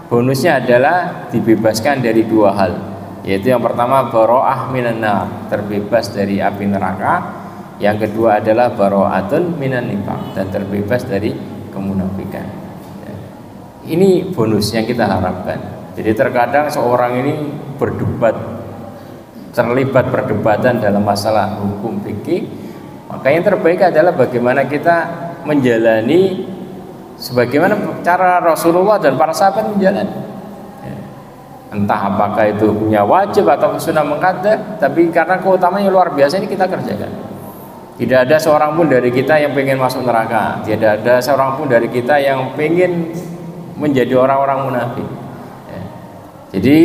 bonusnya adalah dibebaskan dari dua hal, yaitu yang pertama bara'ah minan nar, terbebas dari api neraka. Yang kedua adalah bara'atun minan nifaq, dan terbebas dari kemunafikan. Ini bonus yang kita harapkan. Jadi terkadang seorang ini terlibat perdebatan dalam masalah hukum fikih, maka yang terbaik adalah bagaimana kita menjalani sebagaimana cara Rasulullah dan para sahabat menjalani. Entah apakah itu punya wajib atau sunnah muakkadah, tapi karena keutamanya luar biasa ini kita kerjakan. Tidak ada seorang pun dari kita yang pengen masuk neraka. Tidak ada seorang pun dari kita yang pengen menjadi orang-orang munafik. Jadi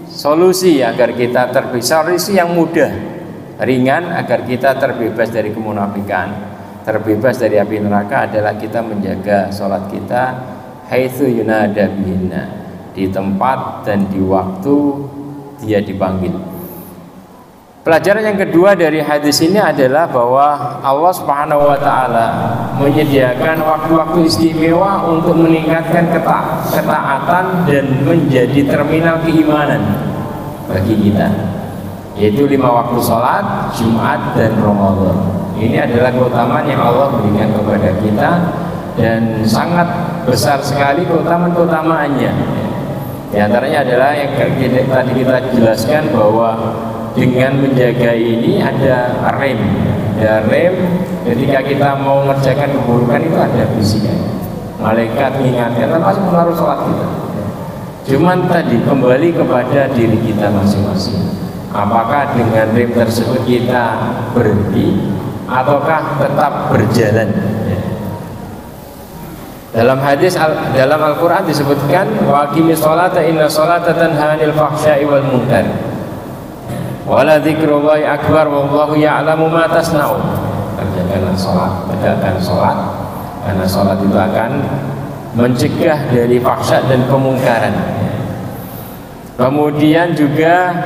solusi agar kita solusi yang mudah, ringan agar kita terbebas dari kemunafikan, terbebas dari api neraka adalah kita menjaga sholat kita haitsu yunada bihinna, di tempat dan di waktu dia dipanggil. Pelajaran yang kedua dari hadis ini adalah bahwa Allah Subhanahu wa taala menyediakan waktu-waktu istimewa untuk meningkatkan ketaatan dan menjadi terminal keimanan bagi kita, yaitu 5 waktu sholat, Jumat dan Ramadan. Ini adalah keutamaan yang Allah berikan kepada kita dan sangat besar sekali keutamaan-keutamaannya. Di antaranya adalah yang tadi kita jelaskan bahwa dengan menjaga ini ada rem. Ada rem ketika kita mau mengerjakan keburukan itu ada bisikan. Malaikat mengingatkan, termasuk pengaruh sholat kita. Cuman tadi kembali kepada diri kita masing-masing. Apakah dengan rem tersebut kita berhenti ataukah tetap berjalan? Dalam hadis dalam Al-Qur'an disebutkan wa aqimis sholata inna sholata tanha 'anil fahsya'i wal munkar. Wala dzikrullahi akbar wallahu ya'lamu ma tasna'un. Kerjakanlah sholat, tegakkan sholat, karena sholat itu akan mencegah dari fahsya dan kemungkaran. Kemudian juga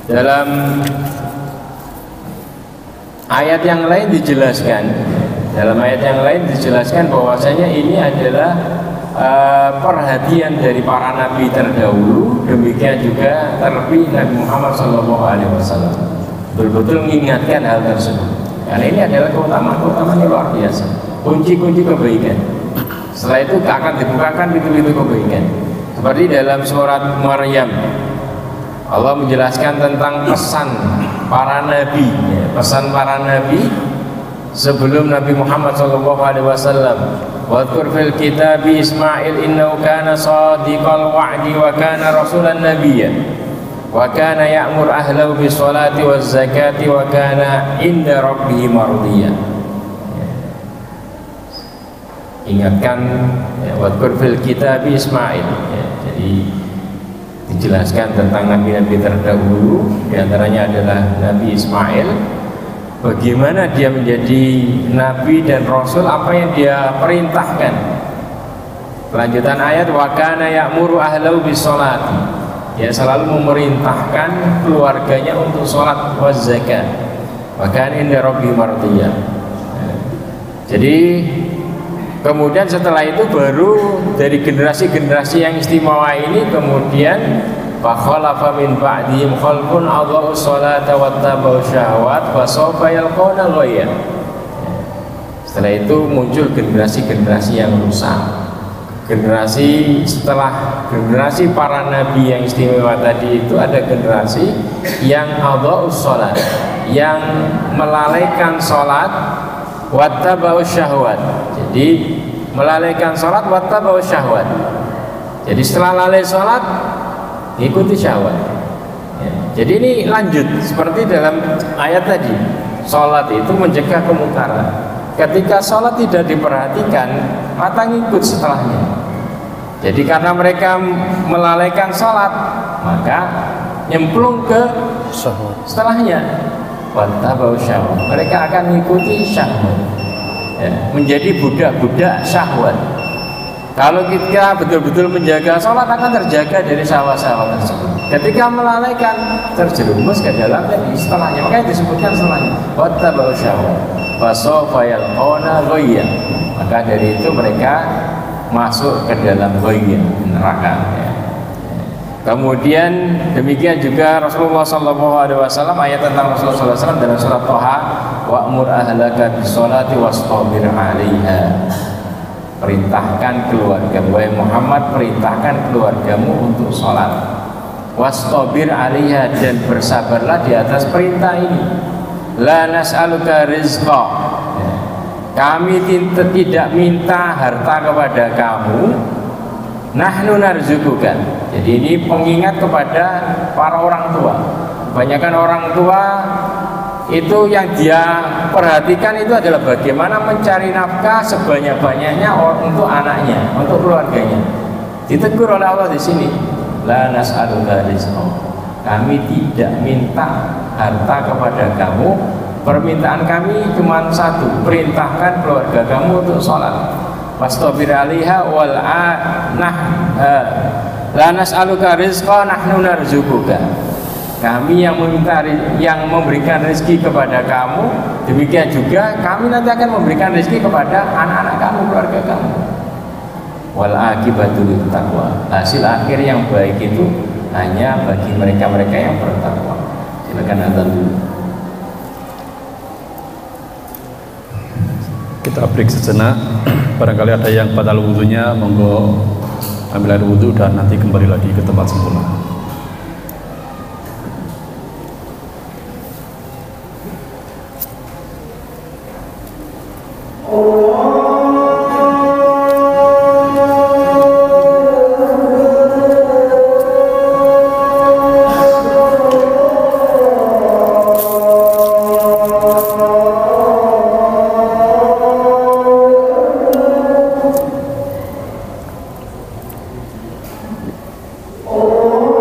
dalam ayat yang lain dijelaskan bahwasanya ini adalah perhatian dari para nabi terdahulu, demikian juga terlebih Nabi Muhammad SAW betul-betul mengingatkan hal tersebut, karena ini adalah keutamaan yang luar biasa, kunci-kunci kebaikan. Setelah itu akan dibukakan pintu-pintu kebaikan, seperti dalam surat Maryam Allah menjelaskan tentang pesan para nabi sebelum Nabi Muhammad SAW. Wadkur fil kitabi Ismail innahu kana shadiqal wa'di wa kana rasulan nabiyya wa kana ya'mur ahlahu bis sholati waz zakati wa kana inda rabbih mardiyya. Ingatkan wadkur fil kitabi Ismail, jadi dijelaskan tentang nabi-nabi terdahulu, diantaranya adalah Nabi Ismail, bagaimana dia menjadi nabi dan rasul, apa yang dia perintahkan. Lanjutan ayat wa kana ya'muru ahlahu bis sholati, dia selalu memerintahkan keluarganya untuk sholat wa zakat wa kana inda rabbi mardiyya. Jadi kemudian setelah itu baru dari generasi-generasi yang istimewa ini kemudian fakhalafa min ba'dihim khalqun adha'u sholata wattaba'u syahwat fasawfa yalqawna ghayya. Setelah itu muncul generasi-generasi yang rusak. Generasi setelah generasi para nabi yang istimewa tadi itu ada generasi yang adha'u sholat, yang melalaikan sholat, wattaba'u syahwat. Jadi melalaikan sholat, wattaba'u syahwat. Jadi setelah lalai sholat ikuti syahwat. Jadi ini lanjut seperti dalam ayat tadi, sholat itu mencegah kemungkaran. Ketika sholat tidak diperhatikan, mata ngikut setelahnya. Jadi karena mereka melalaikan sholat, maka nyemplung ke syahwat setelahnya. Wattaba'u syahwat, mereka akan mengikuti syahwat, menjadi budak-budak syahwat. Kalau kita betul-betul menjaga sholat, akan terjaga dari syahwat-syahwat tersebut. Ketika melalaikan, terjerumus ke dalam dan setelahnya, makanya disebutkan setelahnya wattaba'u syahwat fasawfa yalqawna ghayya. Maka dari itu mereka masuk ke dalam ghayya, neraka. Kemudian demikian juga Rasulullah SAW, ayat tentang Rasulullah SAW dalam surat Thaha, wa'mur ahlaka bis-sholati wastabir 'alaiha. Perintahkan keluargamu, wahai Muhammad, perintahkan keluargamu untuk sholat. Wastabir 'alaiha, dan bersabarlah di atas perintah ini. La nas'aluka rizqa, kami tidak minta harta kepada kamu, nahnu narzuquka. Jadi ini pengingat kepada para orang tua. Kebanyakan orang tua itu yang dia perhatikan itu adalah bagaimana mencari nafkah sebanyak-banyaknya untuk anaknya, untuk keluarganya. Ditegur oleh Allah di sini, la nas'aluka rizqa, kami tidak minta harta kepada kamu, Permintaan kami cuma satu, perintahkan keluarga kamu untuk sholat. Wastabir 'alaiha wal la nas'aluka rizqa nahnu narzuquka. Kami yang memberikan rezeki kepada kamu, demikian juga kami nanti akan memberikan rezeki kepada anak-anak kamu, keluarga kamu. Wal akibatu littaqwa. Hasil akhir yang baik itu hanya bagi mereka-mereka yang bertakwa. Silakan adzan dulu. Kita break sejenak. Barangkali ada yang batal wudhunya, monggo ambil air wudhu dan nanti kembali lagi ke tempat semula. Oh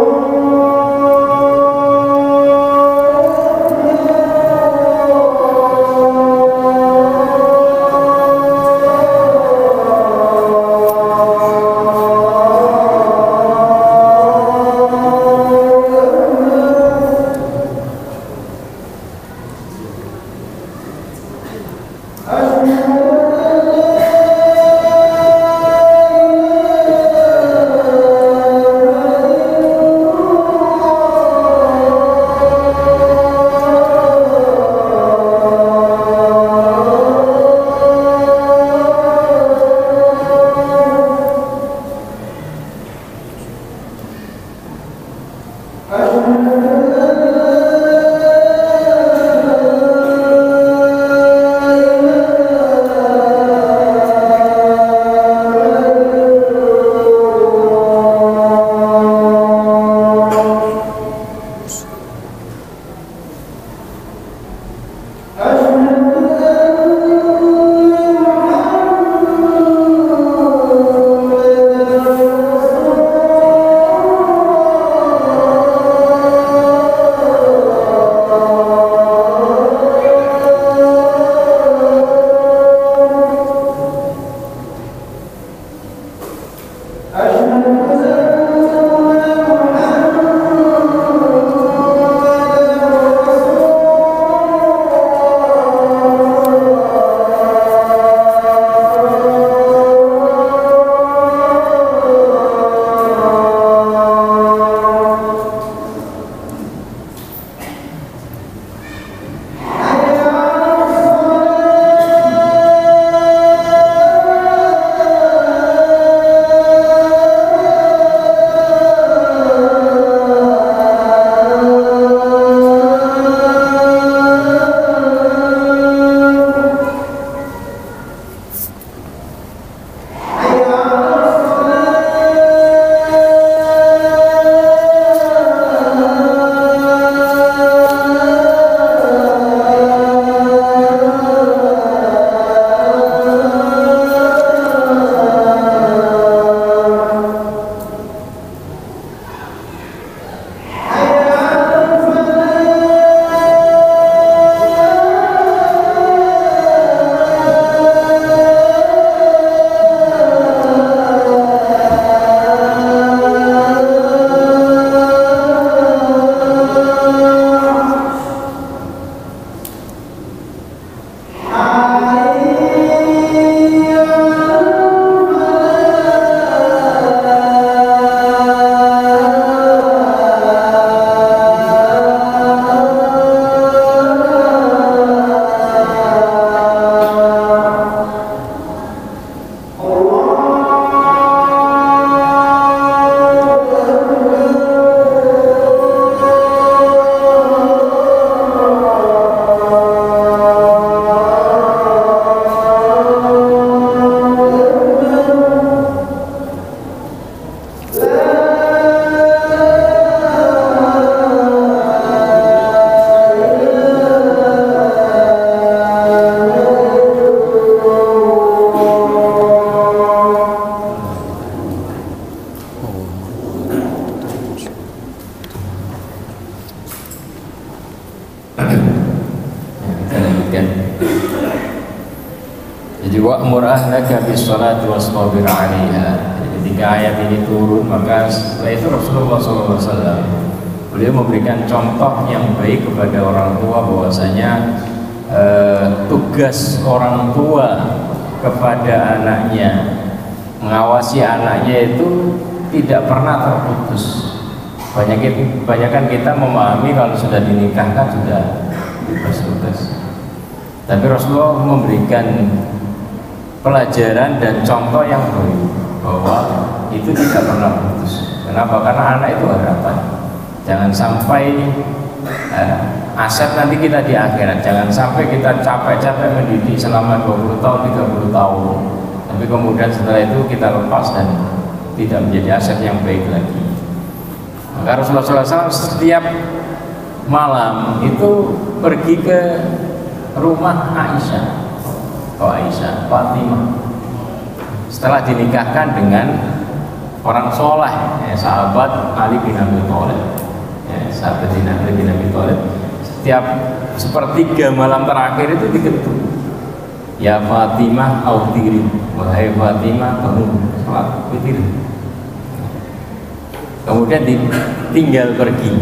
ayat kan. Jadi wa'mur ahlaka bis-shalati wastabir 'alaiha. Ketika ayat ini turun, maka setelah itu Rasulullah SAW beliau memberikan contoh yang baik kepada orang tua bahwasanya tugas orang tua kepada anaknya, mengawasi anaknya itu tidak pernah terputus. Banyakan kita memahami kalau sudah dinikahkan sudah bebas tugas. Tapi Rasulullah memberikan pelajaran dan contoh yang baik bahwa itu tidak pernah putus. Kenapa? Karena anak itu harapan. Jangan sampai aset nanti kita di akhirat. Jangan sampai kita capek-capek mendidik selama 20 tahun, 30 tahun, tapi kemudian setelah itu kita lepas dan tidak menjadi aset yang baik lagi. Maka Rasulullah SAW setiap malam itu pergi ke rumah Aisyah, Fatimah, setelah dinikahkan dengan orang soleh, sahabat Ali bin Abi Thalib. Sahabat Ali bin Abi Thalib setiap sepertiga malam terakhir itu diketuk, ya Fatimah autiri, wahai Fatimah bangun sholat witir. Kemudian ditinggal pergi.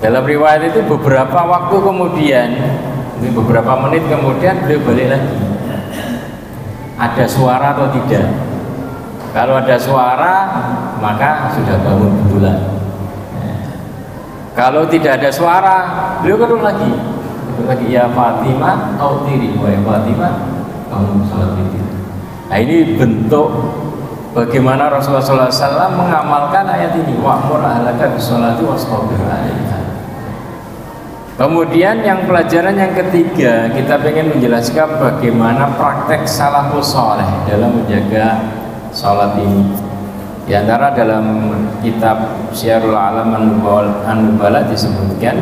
Dalam riwayat itu beberapa waktu kemudian, beberapa menit kemudian beliau balik lagi. Ada suara atau tidak? Kalau ada suara maka sudah bangun betulan. Kalau tidak ada suara, beliau kedua lagi, ya Fatimah autiri, wahai Fatimah bangun sholat witir. Nah, ini bentuk bagaimana Rasulullah SAW mengamalkan ayat ini, wa'mur ahlaka bis-sholati wastabir 'alaiha. Kemudian yang pelajaran yang ketiga, kita ingin menjelaskan bagaimana praktek salafus saleh dalam menjaga sholat ini. Di antara dalam kitab Syiarul A'lam An-Nubala disebutkan,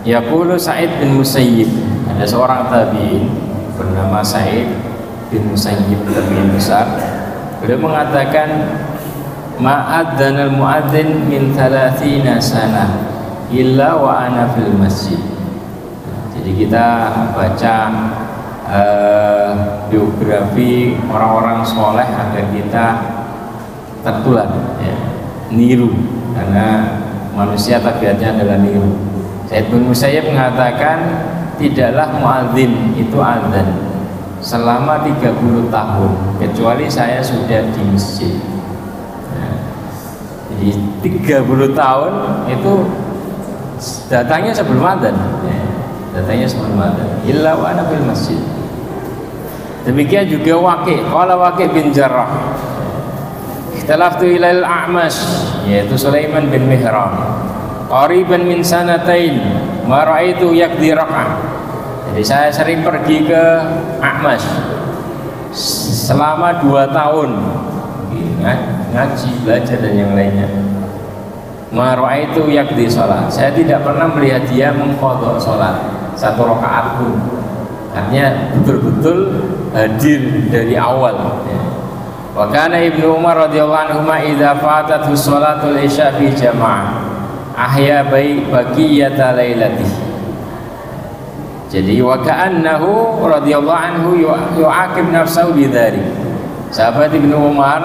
yaqulu Sa'id bin Musayyib, ada seorang tabi'in bernama Sa'id bin Musayyib, tabi'in besar. Beliau mengatakan, ma'adzanal mu'adzin min 30 sanah illa wa ana fil masjid. Jadi kita baca biografi orang-orang soleh agar kita tertular, niru, karena manusia tabiatnya adalah niru. Sa'id bin Musayyib mengatakan, tidaklah muadzin itu adzan selama 30 tahun kecuali saya sudah di masjid. Jadi 30 tahun itu datangnya sebelum adzan, datangnya sebelum adzan, illa wa ana fil masjid. Demikian juga Waqi', qala Waqi' bin Jarrah, ikhtalaftu ilal A'mash, yaitu Sulaiman bin Mihran, qariban min sanatain ma ra'aitu yaqdi rak'ah. Jadi saya sering pergi ke A'mash selama 2 tahun ngaji, belajar dan yang lainnya. Ma ra'aitu yaqdi salat. Saya tidak pernah melihat dia mengqadha salat 1 rakaat pun. Artinya betul-betul hadir dari awal. Wa kana Ibnu Umar radhiyallahu anhu idza fatathu shalatul isya fi jamaah ahya baqiyata lailati. Jadi wa ka'annahu radhiyallahu anhu yu'aqib nafsahu bidzalik. Sahabat Ibnu Umar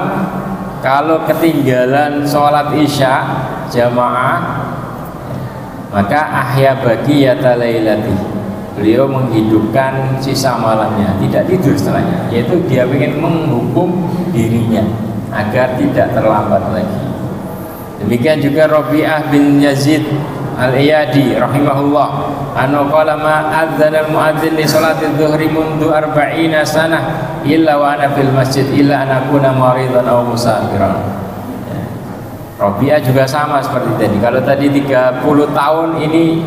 kalau ketinggalan sholat isya jamaah maka ahya baqiyata lailati, beliau menghidupkan sisa malamnya, tidak tidur setelahnya, yaitu dia ingin menghukum dirinya agar tidak terlambat lagi. Demikian juga Rabi'ah bin Yazid Al-Iyadi rahimahullah, anna qala ma adzana al-muadzin li salati adh-dhuhri mundu 40 sanah illa wa ana fil masjid illa an akuna maridan aw musafiran. Rabi'ah juga sama seperti tadi. Kalau tadi 30 tahun, ini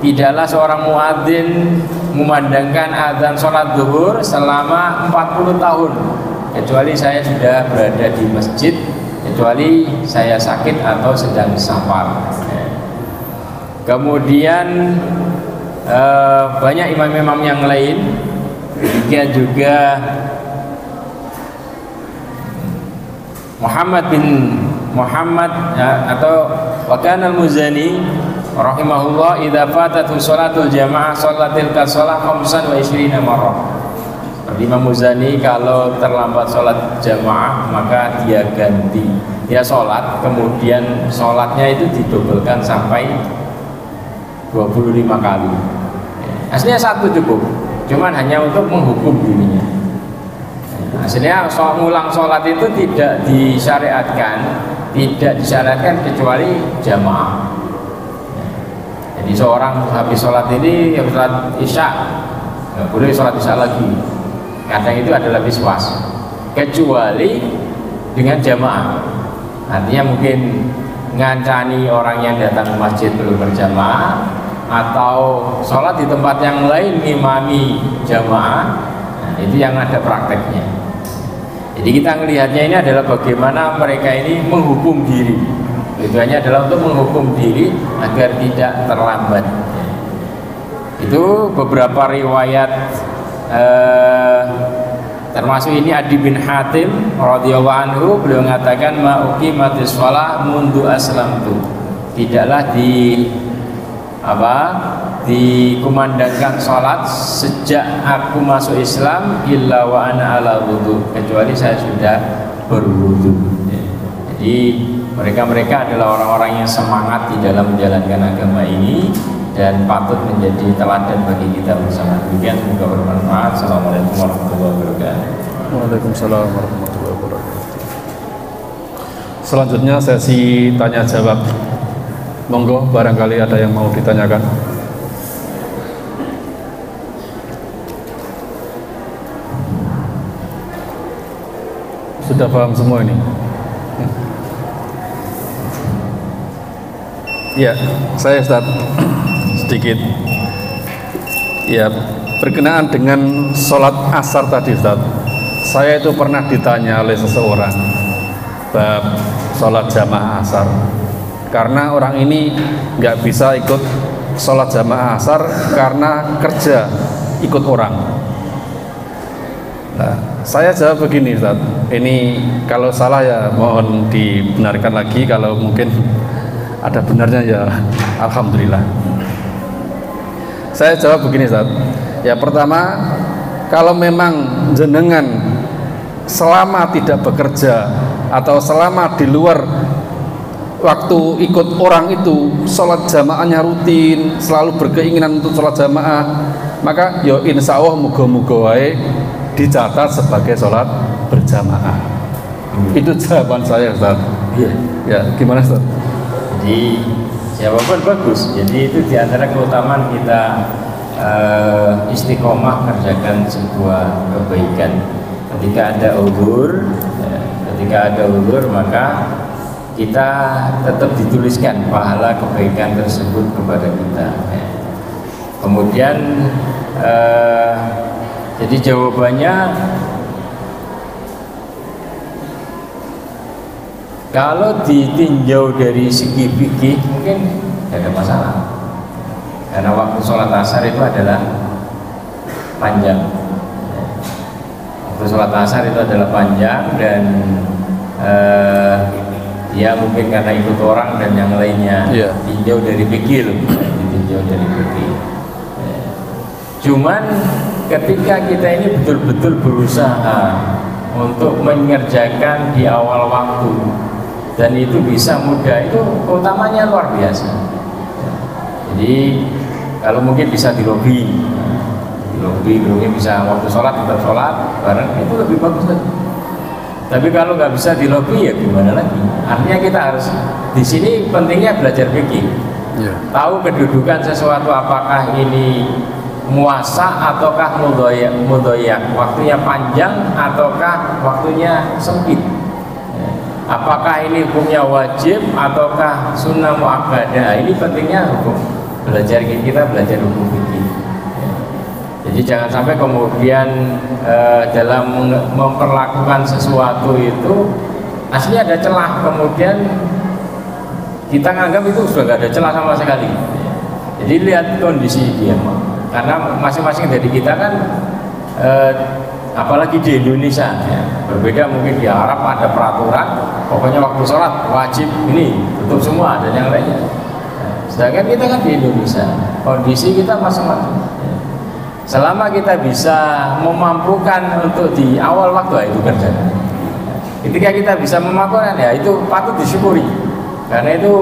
tidaklah seorang muadzin memandangkan azan sholat zuhur selama 40 tahun kecuali saya sudah berada di masjid, kecuali saya sakit atau sedang safar. Kemudian banyak imam-imam yang lain, demikian juga Muhammad atau Wakan al-Muzani rahimahullah, idza fatatu sholatul jamaah sholatil kasolah 25 marrah. Imam Muzani kalau terlambat sholat jamaah maka dia ganti, dia sholat kemudian sholatnya itu didobelkan sampai 25 kali. Aslinya satu cukup, cuman hanya untuk menghukum dirinya. Aslinya ngulang sholat itu tidak disyariatkan kecuali jamaah. Jadi seorang habis sholat ini, habis sholat isya, nggak boleh sholat isya lagi. Kadang itu adalah biswas, kecuali dengan jamaah. Artinya mungkin ngancani orang yang datang ke masjid belum berjamaah, atau sholat di tempat yang lain ngimami jamaah. Nah, itu yang ada prakteknya. Jadi kita melihatnya ini adalah bagaimana mereka ini menghukum diri. Tujuannya adalah untuk menghukum diri agar tidak terlambat. Itu beberapa riwayat, termasuk ini Adi bin Hatim radhiyallahu anhu, beliau mengatakan ma uqimatis shalah mundu aslamtu, tidaklah dikumandangkan sholat sejak aku masuk Islam illa wa ana ala wudu, kecuali saya sudah berwudu. Jadi mereka adalah orang-orang yang semangat di dalam menjalankan agama ini dan patut menjadi teladan bagi kita bersama. Demikian, semoga bermanfaat. Assalamualaikum warahmatullahi wabarakatuh. Waalaikumsalam warahmatullahi wabarakatuh. Selanjutnya sesi tanya jawab. Monggo, barangkali ada yang mau ditanyakan. Sudah paham semua ini? Ya, saya Ustaz sedikit. Ya, berkenaan dengan sholat asar tadi Ustaz, saya itu pernah ditanya oleh seseorang bab sholat jamaah asar, karena orang ini nggak bisa ikut sholat jamaah asar karena kerja ikut orang. Nah, saya jawab begini Ustaz, ini kalau salah ya mohon dibenarkan lagi, kalau mungkin ada benarnya ya alhamdulillah. Saya jawab begini Ustaz, ya pertama, kalau memang jenengan selama tidak bekerja atau selama di luar waktu ikut orang itu sholat jamaahnya rutin, selalu berkeinginan untuk sholat jamaah, maka yo insya Allah muga-muga wae dicatat sebagai sholat berjamaah. Itu jawaban saya Ustaz. Ya, gimana Ustaz? Jadi jawaban bagus. Jadi itu diantara keutamaan kita istiqomah kerjakan sebuah kebaikan. Ketika ada uzur, maka kita tetap dituliskan pahala kebaikan tersebut kepada kita. Kemudian jadi jawabannya, kalau ditinjau dari segi fikih mungkin tidak ada masalah, karena waktu sholat asar itu adalah panjang. Waktu sholat asar itu adalah panjang dan ya mungkin karena ikut orang dan yang lainnya, tinjau dari fikih, ditinjau dari fikih. Cuman ketika kita ini betul-betul berusaha untuk mengerjakan di awal waktu dan itu bisa mudah, itu keutamanya luar biasa. Jadi kalau mungkin bisa di lobi mungkin bisa waktu sholat tetap sholat bareng, itu lebih bagus lagi. Tapi kalau nggak bisa di lobi ya gimana lagi? Artinya kita harus di sini pentingnya belajar fikih, tahu kedudukan sesuatu, apakah ini muasa ataukah mudoyak, waktunya panjang ataukah waktunya sempit, apakah ini hukumnya wajib ataukah sunnah muakkadah. Ini pentingnya hukum, kita belajar hukum fikih. Jadi jangan sampai kemudian dalam memperlakukan sesuatu itu aslinya ada celah, kemudian kita nganggap itu sudah nggak ada celah sama sekali. Jadi lihat kondisi dia, karena masing-masing dari kita kan apalagi di Indonesia ya, berbeda. Mungkin di Arab ada peraturan pokoknya waktu sholat wajib ini tutup semua dan yang lainnya. Sedangkan kita kan di Indonesia, kondisi kita masing-masing. Selama kita bisa memampukan untuk di awal waktu itu kerjakan. Ketika kita bisa memampukan ya itu patut disyukuri, karena itu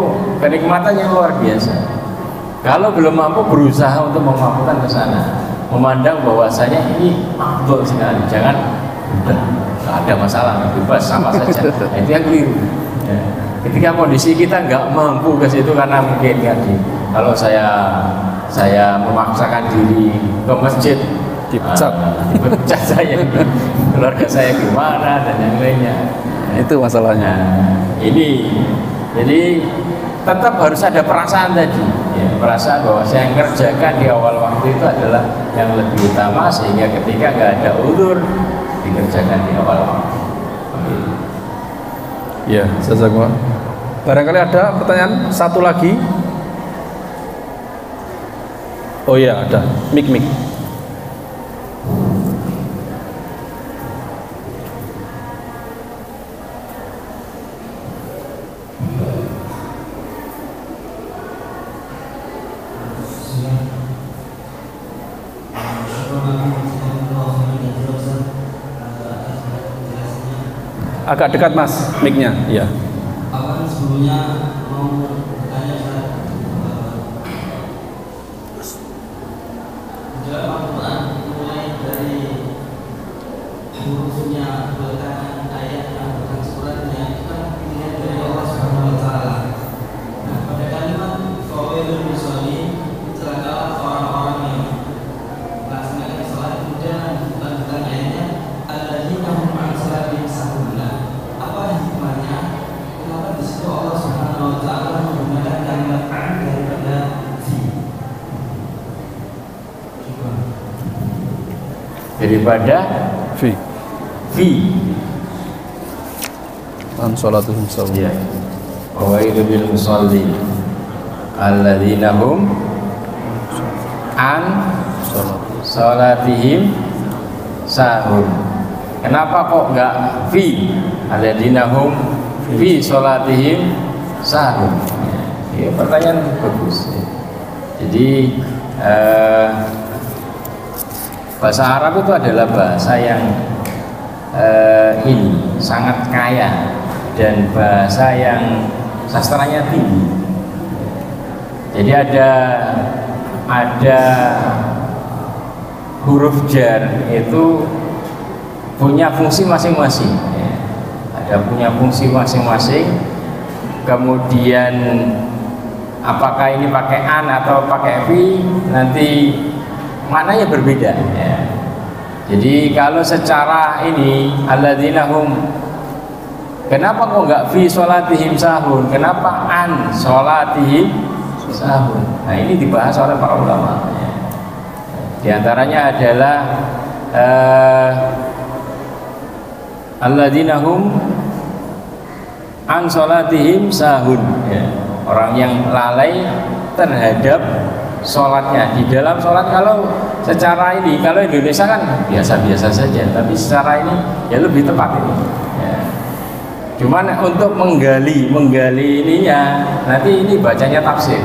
kenikmatan yang luar biasa. Kalau belum mampu berusaha untuk memampukan ke sana, memandang bahwasanya ini afdol sekali, jangan udah nggak ada masalah, bebas sama saja. Nah, itu yang keliru. Ya. Ketika kondisi kita nggak mampu ke situ karena mungkin kalau saya memaksakan diri ke masjid dipecat saya, keluarga saya gimana dan yang lainnya. Itu masalahnya. Ini jadi tetap harus ada perasaan tadi, ya, perasaan bahwa saya mengerjakan di awal waktu itu adalah yang lebih utama, sehingga ketika nggak ada udzur dikerjakan di awal waktu. Ya, jazakumullah. Barangkali ada pertanyaan satu lagi. Oh iya, ada. Mik. Agak dekat Mas, mic-nya. Iya. Akan sebelumnya mau bertanya dalam Al-Quran mulai dari hurufnya bahkan ayatnya bahkan suratnya itu kan pilihan dari Allah Subhanahu Wa Taala. Nah, pada kalimat fawailul musallin celakalah orang-orang yang melaksanakan salat, kemudian lanjutan ayatnya alladzina hum an salatihim sahun. Apa hikmahnya? Kenapa di situ Allah Subhanahu Wa Taala menggunakan kalimat an daripada fi? Daripada fi an salatuhum sahun. ya. Wailul lil musallin alladzina hum an salatihim sahun. Kenapa kok enggak fi? Alladzina hum fi salatihim sahun. Ya, pertanyaan bagus. Jadi bahasa Arab itu adalah bahasa yang ini sangat kaya dan bahasa yang sastranya tinggi. Jadi ada huruf jar itu punya fungsi masing-masing, ya. Ada punya fungsi masing-masing. Kemudian apakah ini pakai an atau pakai fi nanti maknanya berbeda, ya. Jadi kalau secara ini alladzina hum, kenapa kok enggak fi sholatihim sahun, kenapa an sholatihim sahun? Nah, ini dibahas oleh para ulama, ya. Di antaranya adalah alladzina hum an sholatihim sahun, ya. Orang yang lalai terhadap sholatnya. Di dalam sholat, kalau secara ini, kalau Indonesia kan biasa-biasa saja, tapi secara ini ya lebih tepat ini, ya. Cuman untuk menggali ininya, nanti ini bacanya tafsir,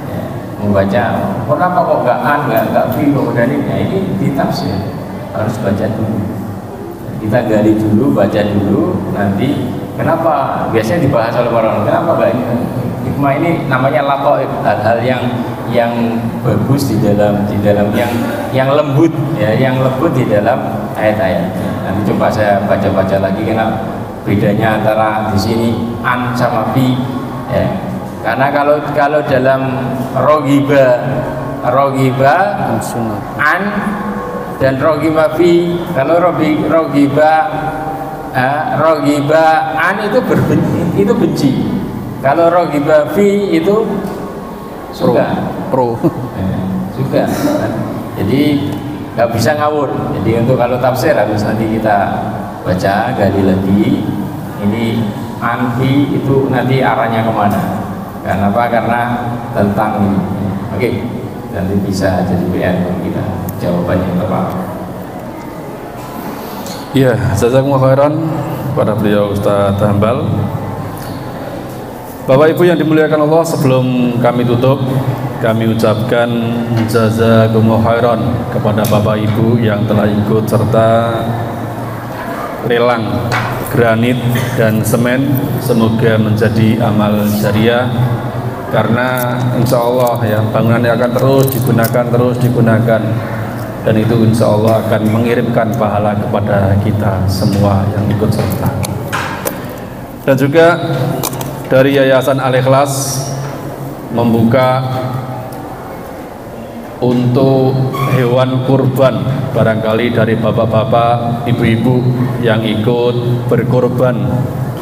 ya. Membaca kenapa kok nggak fi kemudian ini ditafsir, harus baca dulu. Kita gali dulu, baca dulu, nanti kenapa biasanya dibahas oleh orang, kenapa nggak ini? Hikmah ini namanya latoif, hal-hal yang bagus di dalam yang lembut, ya, yang lembut di dalam ayat-ayat. Nanti coba saya baca lagi kenapa bedanya antara di sini an sama fi, ya. Karena kalau dalam rogiba an dan rogiba fi, kalau rogiba an itu benci. Kalau rogiba fi itu suka, pro. Suka. Jadi nggak bisa ngawur. Jadi untuk kalau tafsir harus nanti kita baca gali lagi. Ini anfi itu nanti arahnya kemana? Kenapa? Karena tentang ini. Oke, nanti bisa jadi PR kita jawabannya yang tepat. Iya, jazakumullah khairan kepada beliau Ustaz Hambal. Bapak Ibu yang dimuliakan Allah, sebelum kami tutup, kami ucapkan jazakumullah khairan kepada Bapak Ibu yang telah ikut serta lelang granit dan semen. Semoga menjadi amal jariah, karena insya Allah ya bangunannya akan terus digunakan, dan itu insya Allah akan mengirimkan pahala kepada kita semua yang ikut serta. Dan juga dari Yayasan Al-Ikhlas membuka untuk hewan kurban, barangkali dari bapak-bapak, ibu-ibu yang ikut berkorban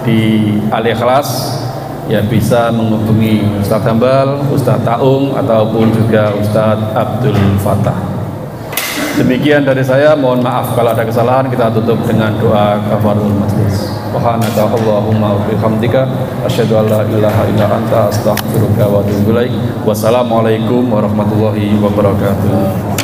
di Al-Ikhlas, ya bisa menghubungi Ustadz Hambal, Ustadz Taung, ataupun juga Ustadz Abdul Fattah. Demikian dari saya, mohon maaf kalau ada kesalahan. Kita tutup dengan doa kafarul majlis. Subhanaka Allahumma wa bihamdika asyhadu an la ilaha illa anta astaghfiruka wa atubu ilaik. Wassalamualaikum warahmatullahi wabarakatuh.